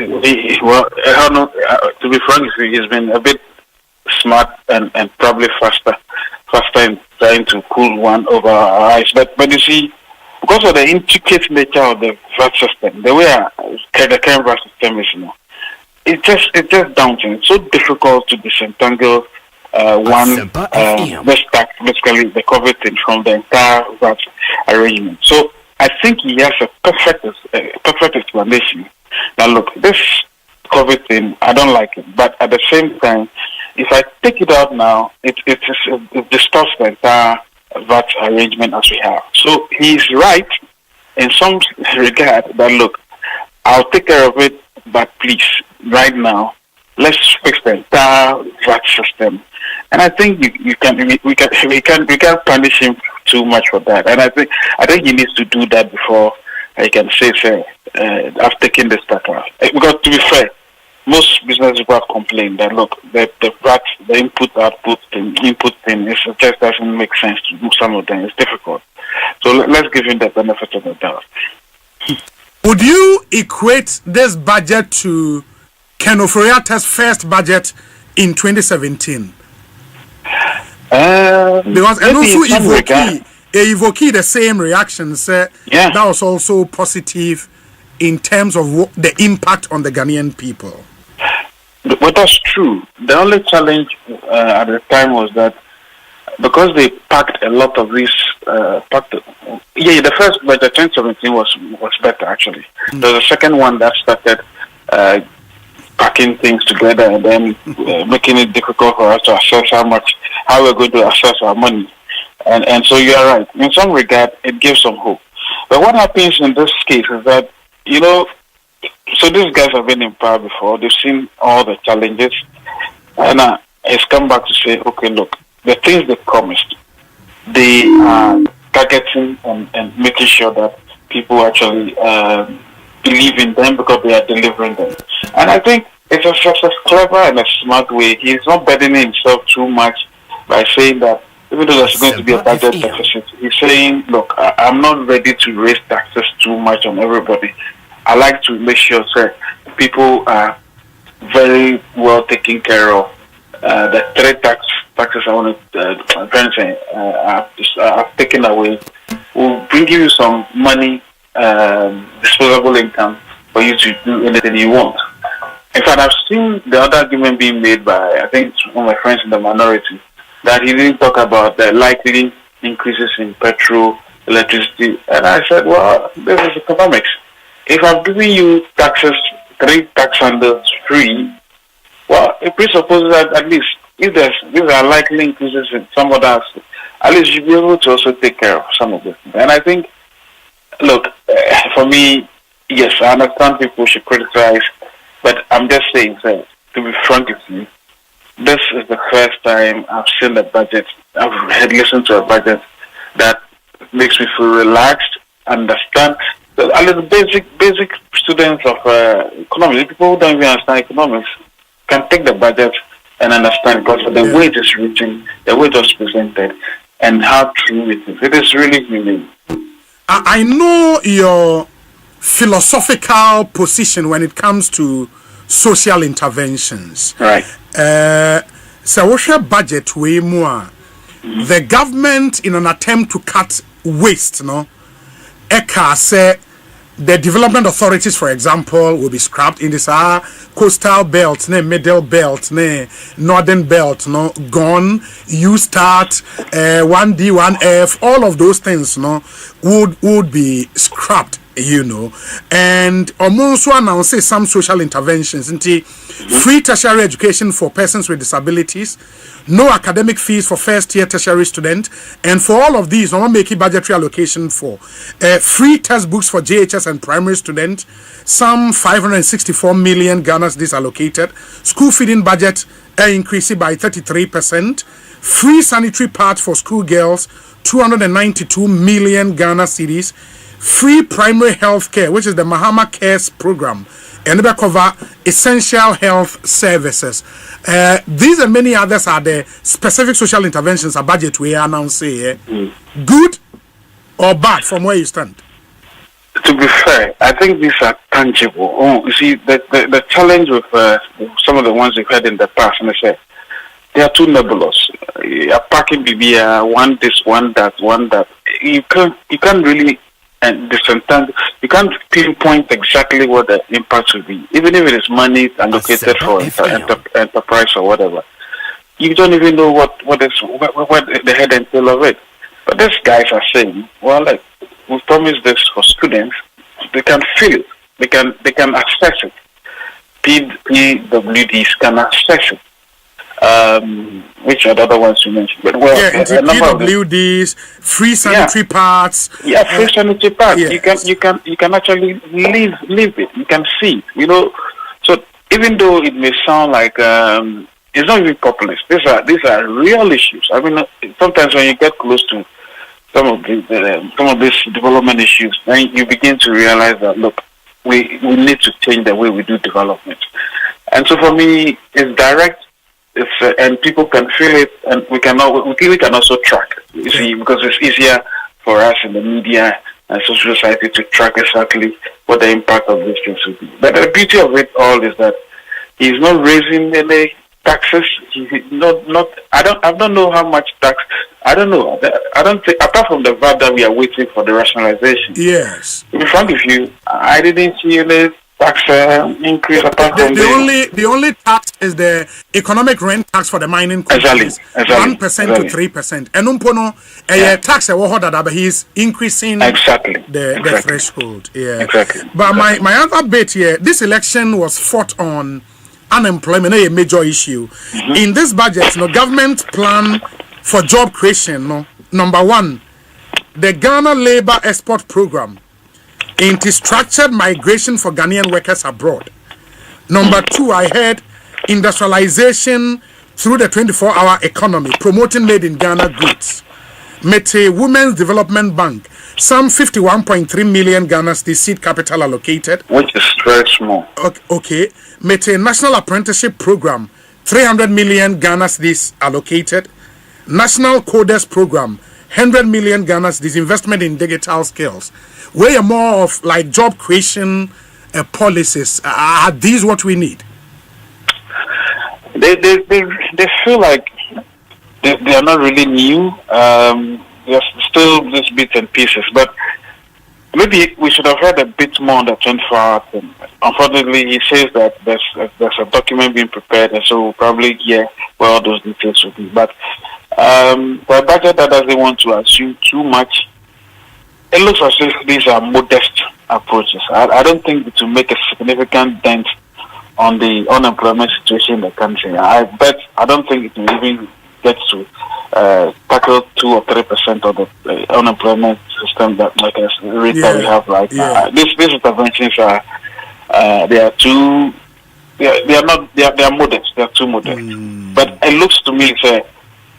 C: well, to be frank, he's been a bit smart and probably faster in trying to cool one over our eyes. But you see, because of the intricate nature of the VAT system, the way the current VAT system is, it's just daunting. It's so difficult to disentangle this tax, basically the COVID thing, from the entire VAT arrangement. So
D: I think he has a perfect explanation. Now, look, this COVID thing, I don't like it, but at the same time, if I take it out now, it distorts the entire VAT arrangement as we have. So he's right in some regard that, look, I'll take care of it, but please, right now, let's fix the entire VAT system. And I think we can't punish him too much for that. And I think he needs to do that before he can say, I've taken this tackle. Because to be fair, most business people have complained that, look, the VAT, the input thing, it just doesn't make sense to do some of them. It's difficult. So let's give him the benefit of the doubt.
A: Would you equate this budget to Ken Ofori-Attah's first budget in 2017? Because and also evoke the same reactions. That was also positive in terms of the impact on the Ghanaian people.
D: Well, that's true. The only challenge at the time was that because they packed a lot of these, the first budget 2017 was better actually. There was a second one that started packing things together and then making it difficult for us to assess how we're going to assess our money. And so you are right. In some regard, it gives some hope. But what happens in this case is that, so these guys have been in power before. They've seen all the challenges. And it's come back to say, okay, look, the things they promised, they are targeting and making sure that people actually believe in them because they are delivering them. And I think it's a clever and a smart way. He's not burdening himself too much by saying that even though there's going to be a budget deficit, he's saying, look, I'm not ready to raise taxes too much on everybody. I like to make sure that people are very well taken care of. The three taxes I want to I've taken away will bring you some money, disposable income for you to do anything you want. In fact, I've seen the other argument being made by, I think, one of my friends in the minority, that he didn't talk about the likely increases in petrol, electricity. And I said, well, this is economics. If I'm giving you taxes, 3 tax handles free, well, it presupposes that at least if these are likely increases in some other aspects, at least you'll be able to also take care of some of this. And I think, look, for me, yes, I understand people should criticize, but I'm just saying, to be frank with you, this is the first time I've seen a budget, I've listened to a budget that makes me feel relaxed, understand. At least basic students of economics, people who don't even understand economics, can take the budget and understand because of the way it is written, the way it was presented, and how true it is. It is really humane.
A: I know your philosophical position when it comes to social interventions.
D: Right.
A: So what's your budget way more? The government, in an attempt to cut waste, say the development authorities, for example, will be scrapped in this coastal belt, middle belt, northern belt, gone. You start 1D, 1F, all of those things, would be scrapped, and also announce some social interventions, free tertiary education for persons with disabilities, no academic fees for first-year tertiary students, and for all of these, I'm making budgetary allocation for free textbooks for JHS and primary students, some 564 million Ghana cedis allocated, school feeding budget increasing by 33%, free sanitary pads for school girls, 292 million Ghana cedis, free primary health care, which is the Mahama Cares program, and they cover essential health services. These and many others are the specific social interventions a budget we are now saying. Good or bad from where you stand?
D: To be fair, I think these are tangible. You see, the challenge with some of the ones we've had in the past, and I say, they are too nebulous. You're packing BBR, one this, one that, one that. You can't really you can't pinpoint exactly what the impact will be, even if it is money allocated for enterprise or whatever. You don't even know what the head and tail of it. But these guys are saying, well, like, we've promised this for students. They can feel it. They can access it. PWDs can access it. Which are the other ones you mentioned? But
A: PWDs, free sanitary parts.
D: Yeah, free sanitary parts.
A: Yes.
D: You can actually live it. You can see it. So even though it may sound like it's not even populist, these are real issues. I mean, sometimes when you get close to some of these development issues, then you begin to realize that look, we need to change the way we do development. And so for me, it's direct. And people can feel it, and we can also track it. You see, because it's easier for us in the media and social society to track exactly what the impact of these things will be. But the beauty of it all is that he's not raising any taxes. I don't know how much tax. I don't know. I don't think, apart from the fact that we are waiting for the rationalization.
A: Yes.
D: To be frank with you, I didn't see any tax increase apart from
A: the only tax is the economic rent tax for the mining companies.
D: Exactly.
A: 1% to 3%. And tax but he's increasing the threshold. Yeah.
D: Exactly.
A: But my other bit here, this election was fought on unemployment, a major issue. Mm-hmm. In this budget, government plan for job creation, number one, the Ghana Labour Export Program into structured migration for Ghanaian workers abroad. Number two, I heard industrialization through the 24-hour economy, promoting made in Ghana goods. Mete Women's Development Bank, some 51.3 million Ghana seed capital allocated.
D: Which is very small.
A: Okay. Mete National Apprenticeship Program, 300 million Ghana allocated. National Coders Program, 100 million Ghana investment in digital skills. We are more of like job creation policies. Are these what we need?
D: They feel like they are not really new. There's still these bits and pieces, but maybe we should have heard a bit more on the 24-hour thing. Unfortunately, he says that there's a document being prepared, and so we'll probably hear where all those details will be. But for a budget that doesn't want to assume too much, it looks as if these are modest approaches. I don't think it will make a significant dent on the unemployment situation in the country. I don't think it will even get to tackle 2 or 3% of the unemployment system that rate that we have right now. These interventions are modest. They are too modest. But it looks to me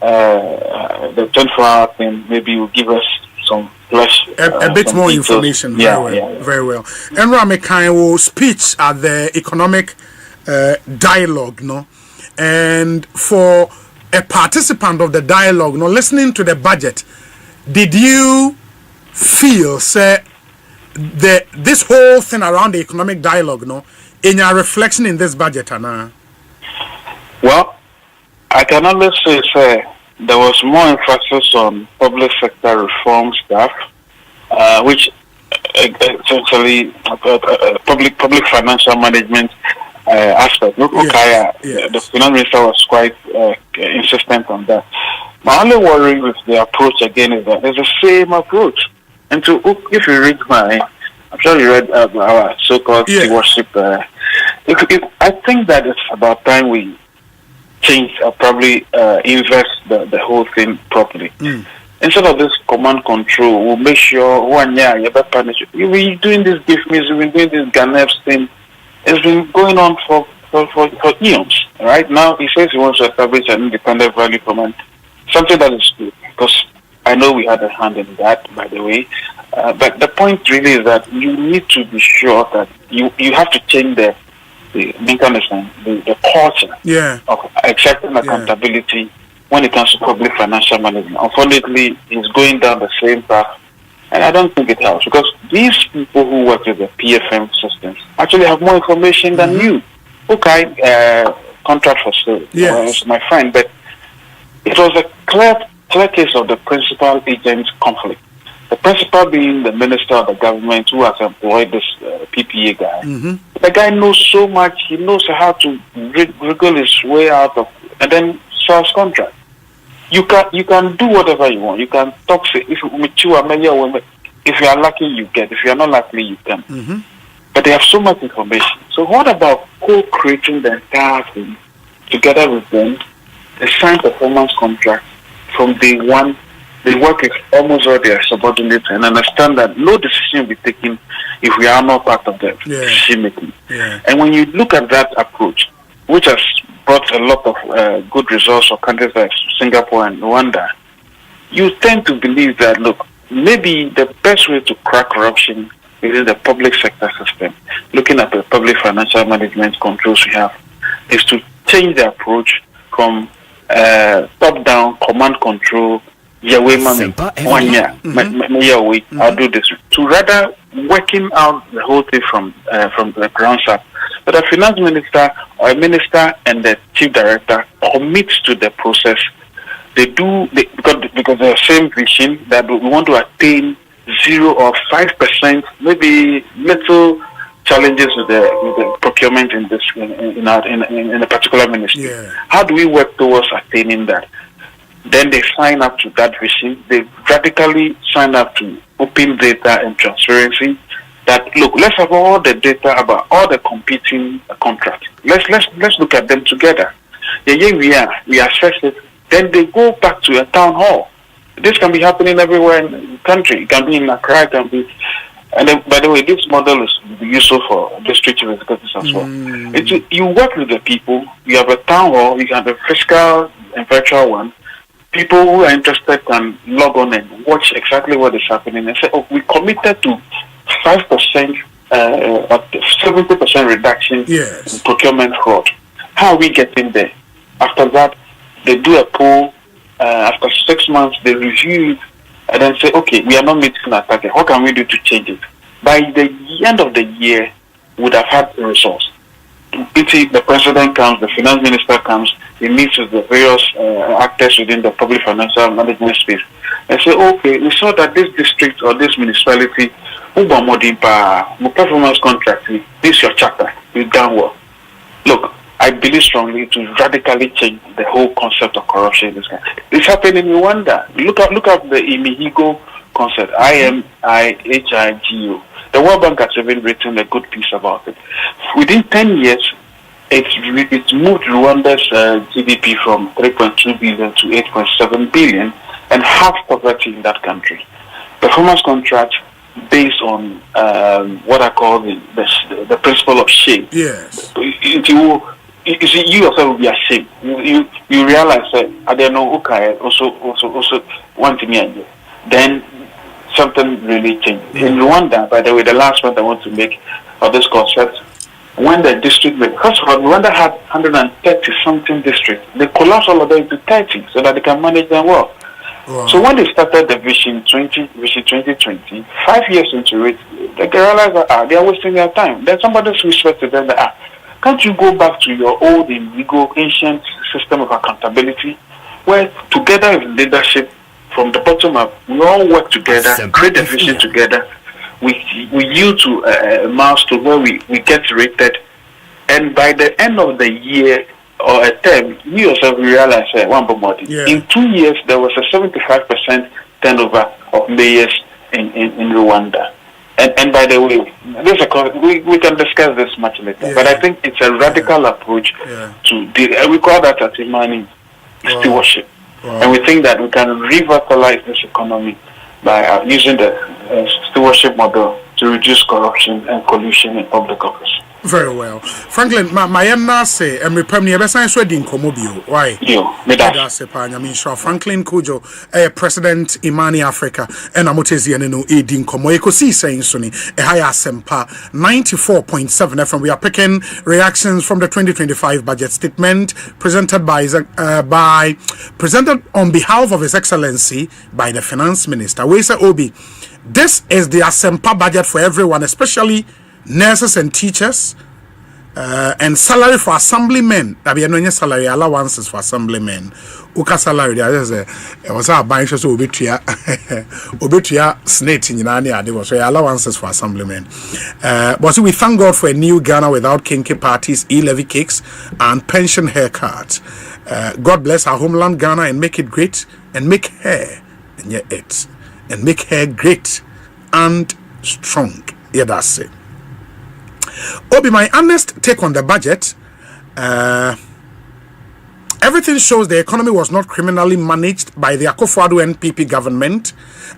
D: the 24-hour thing maybe will give us some flesh,
A: a bit more details. Information. Very well. Enra Mekai will speech at the economic dialogue, and for a participant of the dialogue, listening to the budget, did you feel this whole thing around the economic dialogue, in your reflection in this budget, Anna?
D: Well, I can only say, there was more emphasis on public sector reform stuff, which essentially public financial management aspect. The finance minister was quite insistent on that. My only worry with the approach again is that there's the same approach. And so, if you read I'm sure you read our so-called stewardship. I think that it's about time we change or probably invest the whole thing properly. Instead of this command control, we'll make sure you've been doing this gift means, you've been doing this GANEPS thing. It's been going on for eons. Right now, he says he wants to establish an independent value command, something that is good, because I know we had a hand in that, by the way. But the point really is that you need to be sure that you have to change the culture of accepting accountability when it comes to public financial management. Unfortunately, it's going down the same path, and I don't think it helps, because these people who work with the PFM systems actually have more information than you. Contract for sale. It's my friend, but it was a clear case of the principal agent conflict. The principal being the minister of the government who has employed this PPA guy. The guy knows so much. He knows how to wriggle his way out of, and then sells contract. You can do whatever you want. You can talk. If If you are lucky, you get. If you are not lucky, you can.
A: Mm-hmm.
D: But they have so much information. So what about co-creating the entire thing together with them? They sign performance contract from day one. They work with almost all their subordinates and understand that no decision will be taken if we are not part of the decision making.
A: Yeah.
D: And when you look at that approach, which has brought a lot of good results for countries like Singapore and Rwanda, you tend to believe that, look, maybe the best way to crack corruption within the public sector system, looking at the public financial management controls we have, is to change the approach from top-down command control, Yahweh money, 1 year, I'll do this, to rather working out the whole thing from the ground up. But the finance minister or a minister and the chief director commits to the process. Because the same vision that we want to attain 0 or 5%, maybe little challenges with the procurement in this in a particular ministry.
A: Yeah.
D: How do we work towards attaining that? Then they sign up to that vision. They radically sign up to open data and transparency. That look, let's have all the data about all the competing contracts. Let's look at them together. We assess it. Then they go back to a town hall. This can be happening everywhere in the country. It can be in Accra, it can be. And then, by the way, this model is useful for district executives as well. You work with the people. You have a town hall. You have a physical and virtual one. People who are interested can log on and watch exactly what is happening and say, "Oh, we committed to 5%, 70% reduction in procurement fraud. How are we getting there?" After that, they do a poll. After 6 months, they review it and then say, "Okay, we are not meeting our target. What can we do to change it?" By the end of the year, we would have had the results. The president comes, the finance minister comes, he meets with the various actors within the public financial management space and say, "Okay, we saw that this district or this municipality, performance contract, this is your chapter, you've done well." Look, I believe strongly to radically change the whole concept of corruption in this country. It's happening in Rwanda. Look at the Imihigo concept, IMIHIGO. The World Bank has even written a good piece about it. Within 10 years, it's moved Rwanda's GDP from 3.2 billion to 8.7 billion and half poverty in that country. Performance contracts based on what I call the principle of shame.
A: Yes.
D: You see, you yourself will be ashamed. You realize that I don't know okay also want to me. Then something really changed. In Rwanda, by the way, the last point I want to make of this concept, when the district, because Rwanda had 130 something districts, they collapsed all of them into 30 so that they can manage them well. Wow. So when they started the Vision 2020, 5 years into it, they realized that they are wasting their time. Then somebody whispered to them that can't you go back to your old ancient system of accountability, where together with leadership from the bottom up, we all work together, create the vision together. We yield to a milestone where we get rated, and by the end of the year or a term, you yourself realize in 2 years there was a 75% turnover of mayors in Rwanda. And by the way, we can discuss this much later. But I think it's a radical approach to deal. We call that Atimani stewardship. And we think that we can revitalize this economy by using the stewardship model to reduce corruption and collusion in public office.
A: Very well. Franklin, my say, and repemni ebesan so din komobio. Why? Franklin Kujo, President Imani Africa, and Amotezi and no din komo. Ekosi saying suni, a higher sempa 94.7 FM. We are picking reactions from the 2025 budget statement presented presented on behalf of His Excellency by the Finance Minister. We say Obi, this is the Asempa budget for everyone, especially nurses and teachers, and salary for assemblymen. That be no salary allowances for assemblymen. Uka salary there is was a bunch of obetia snake in there was allowances for assemblymen. But we thank God for a new Ghana without kinky parties, e-levy cakes, and pension haircuts. God bless our homeland Ghana and make it great, and make hair and yet it and make hair great and strong. Yeah, that's it. Obi, my honest take on the budget. Everything shows the economy was not criminally managed by the Akufo-Addo NPP government,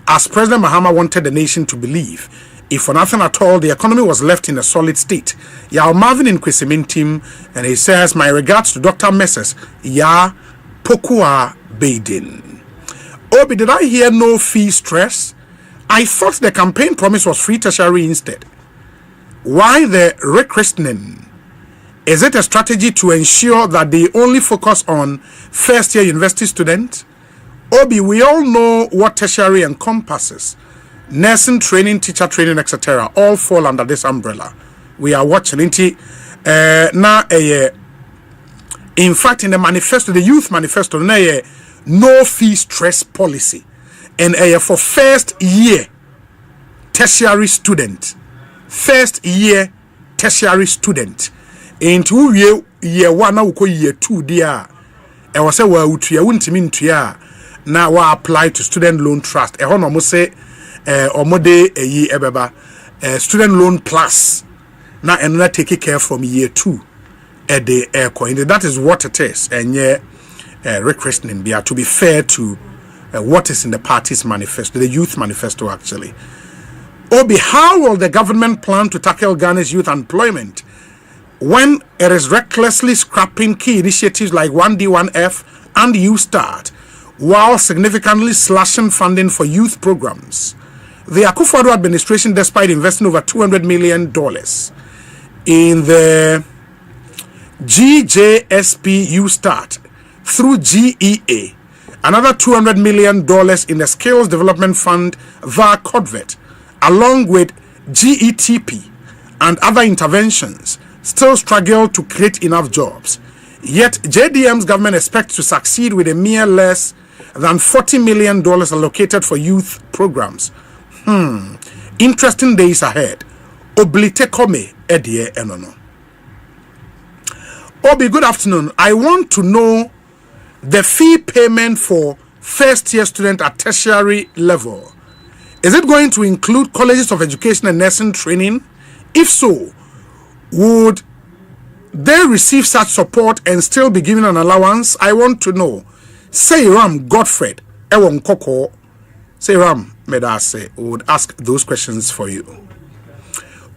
A: as President Mahama wanted the nation to believe. If for nothing at all, the economy was left in a solid state. Yao Marvin in Kwesimintim, and he says, my regards to Dr. Messrs. Ya Pokua Baden. Obi, did I hear no fee stress? I thought the campaign promise was free tertiary instead. Why the rechristening? Is it a strategy to ensure that they only focus on first-year university students? Obi, we all know what tertiary encompasses. Nursing training, teacher training, etc. all fall under this umbrella. We are watching it. In fact, in the manifesto, the youth manifesto, no fee stress policy. And for first-year tertiary student. First-year tertiary student. Into year 1 na uko year 2 dia e wo se wa utua wuntimi ntua na wa apply to student loan trust e ho no mo se omode eyi ebeba student loan plus na enna take care from year 2 e de coin. That is what it is, and requesting be to be fair to what is in the party's manifesto, the youth manifesto actually. Obi, how will the government plan to tackle Ghana's youth employment when it is recklessly scrapping key initiatives like 1D1F and U-Start, while significantly slashing funding for youth programs? The Akufo-Addo administration, despite investing over $200 million in the GJSP U-Start through GEA, another $200 million in the Skills Development Fund via CODVET, along with GETP and other interventions, still struggle to create enough jobs. Yet JDM's government expects to succeed with a mere less than $40 million allocated for youth programs. Interesting days ahead. Oblite kome edie enono. Obi, good afternoon. I want to know the fee payment for first-year student at tertiary level. Is it going to include colleges of education and nursing training? If so, would they receive such support and still be given an allowance? I want to know. Say Ram Godfred Ewon Koko. Say Ram Medase would ask those questions for you.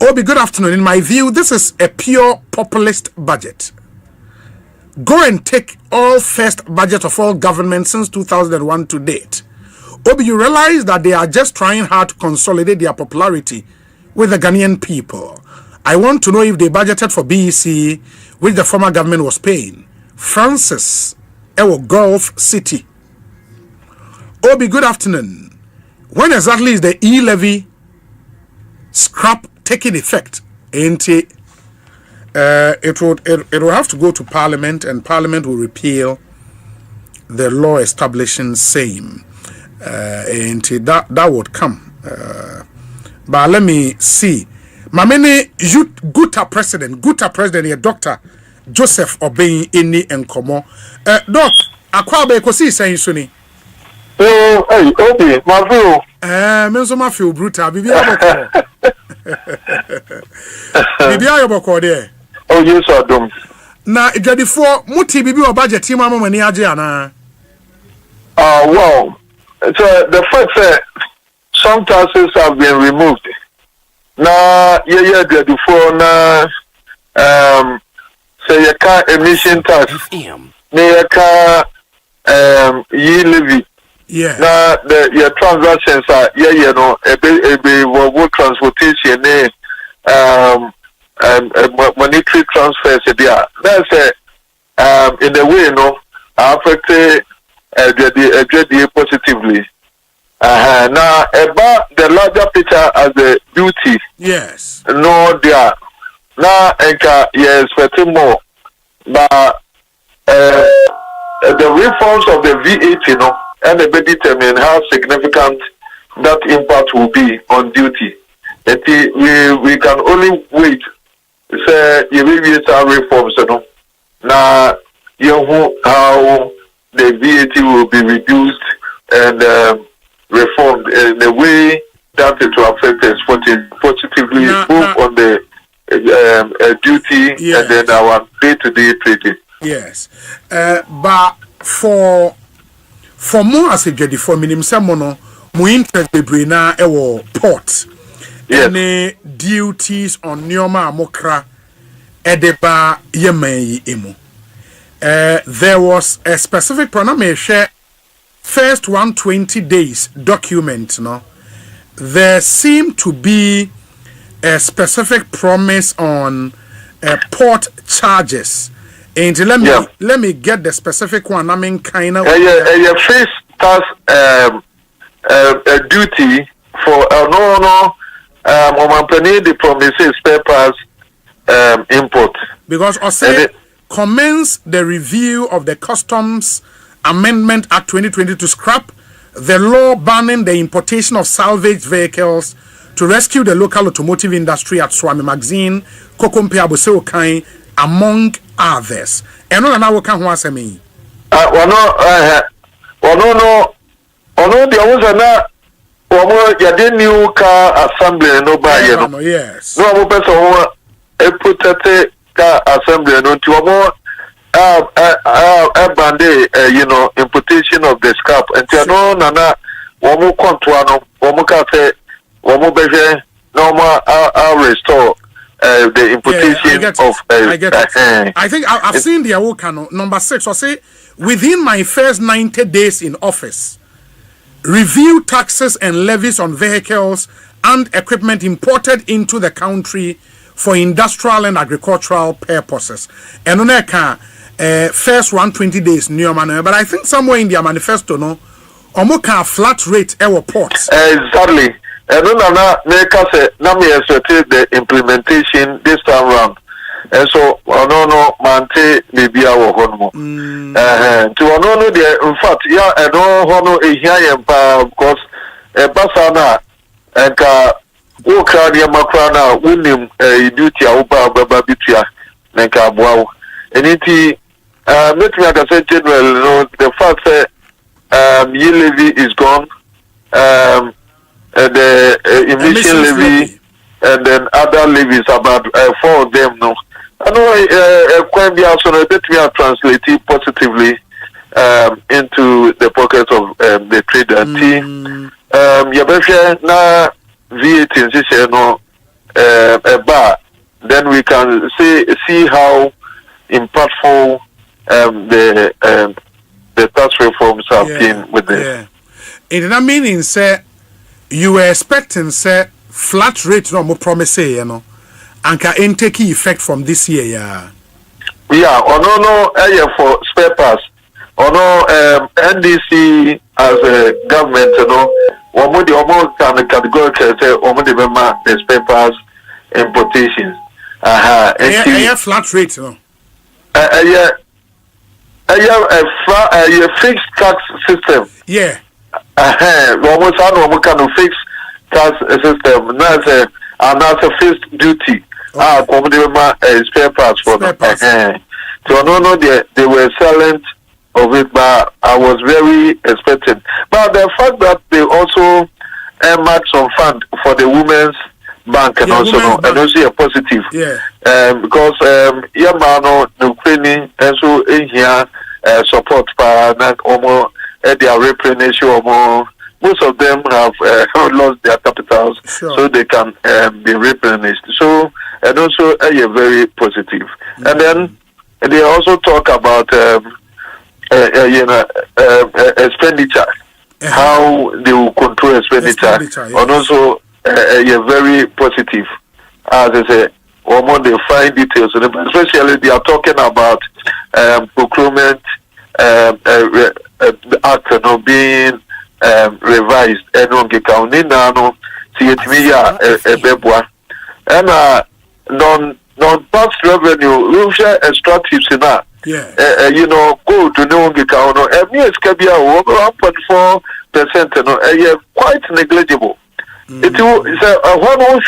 A: Obi, good afternoon. In my view, this is a pure populist budget. Go and take all first budget of all governments since 2001 to date. Obi, you realize that they are just trying hard to consolidate their popularity with the Ghanaian people. I want to know if they budgeted for BEC, which the former government was paying. Francis, Ewo Gulf City. Obi, good afternoon. When exactly is the e-levy scrap taking effect? It will have to go to Parliament, and Parliament will repeal the law establishing same. And that would come. But let me see. Mamene Guta President, yeah, Dr. Joseph Obey Inni Enkomo. Doc, akwabe kosi saying suni.
E: Oh, hey, Obi, my view.
A: Menzo ma feel brutal. Bibi aboko. Bibi aboko there.
E: Oh, yes, I don't.
A: Na ijadi for muti bibi o budget team mama mani aje ana.
E: Well, so the fact that some taxes have been removed. Na the for na say you can emission tax. You can levy.
A: Yeah.
E: Na your transactions are you know a transportation monetary transfers there. That's in a way, you know, affect the positively. Now about the larger picture as the duty.
A: Yes.
E: No, there. Now, yes, expecting more, but the reforms of the VAT, you know, and they determine how significant that impact will be on duty. We can only wait. Say you will be some reforms, you know. Now, you know how the VAT will be reduced and reformed in a way that it will affect us positively, both on the duty and then our day-to-day trading.
A: Yes, but for more as a jadi for minimum mono mo interest bebre na ewo port. Any duties on Nioma Mokra Edeba Yemen Emu. There was a specific pronoun share first 120 days document. No, there seemed to be a specific promise on port charges. And let me get the specific one. I mean, kind of.
E: First tax duty for no. The promises papers import
A: because I say commence the review of the Customs Amendment Act 2020 to scrap the law banning the importation of salvaged vehicles to rescue the local automotive industry at Swami Magazine, Kokompe Aboseokai, among others. And on an can once a me.
E: Yade new car assembly no buy
A: yes.
E: No mo person who protect car assembly no ti omo bande importation of the scrap and no nana omo contour no omo ka say omo beje no more restore the importation of
A: I get it. I think I've seen the Awokano number 6 or say within my first 90 days in office review taxes and levies on vehicles and equipment imported into the country for industrial and agricultural purposes. And on that first 120 days new man, but I think somewhere in their manifesto no omoka flat rate our ports.
E: Exactly. And no make us na me expect the implementation this time round. And so no mante maybe our honmo. To no the in fact no hono here because basana and woka dia makra na wonim duty a woba baba bitua na ka boawo eniti make me say general no the fact say ye levy is gone the emission levy and then other levies about 4 of them no I know quite be also a bit we translate it positively into the pocket of the trader team. Na VAT no then we can see how impactful the tax reforms have been with this.
A: Yeah. In that meaning, say you were expecting say flat rate no more promise and can take effect from this year, yeah.
E: Yeah, no, for spare parts. NDC as a government, almost can categorically say, the spare parts importations.
A: Flat rate, no.
E: A fixed tax system.
A: Yeah.
E: Almost kind of fixed tax system. That's a fixed duty. Spare parts for them. So no, they were silent of it, but I was very expecting. But the fact that they also match some fund for the women's bank and also a positive.
A: Yeah.
E: Because the training and so in here support for their replenish or most of them have lost their capitals, so they can be replenished. So and also very positive. And then they also talk about expenditure, how they will control expenditure, and also very positive. As I say, almost they find details, especially they are talking about procurement act being revised and on county now see it me and non-tax revenue we share extractives in that go to no account every escabia 1.4% quite negligible. It is one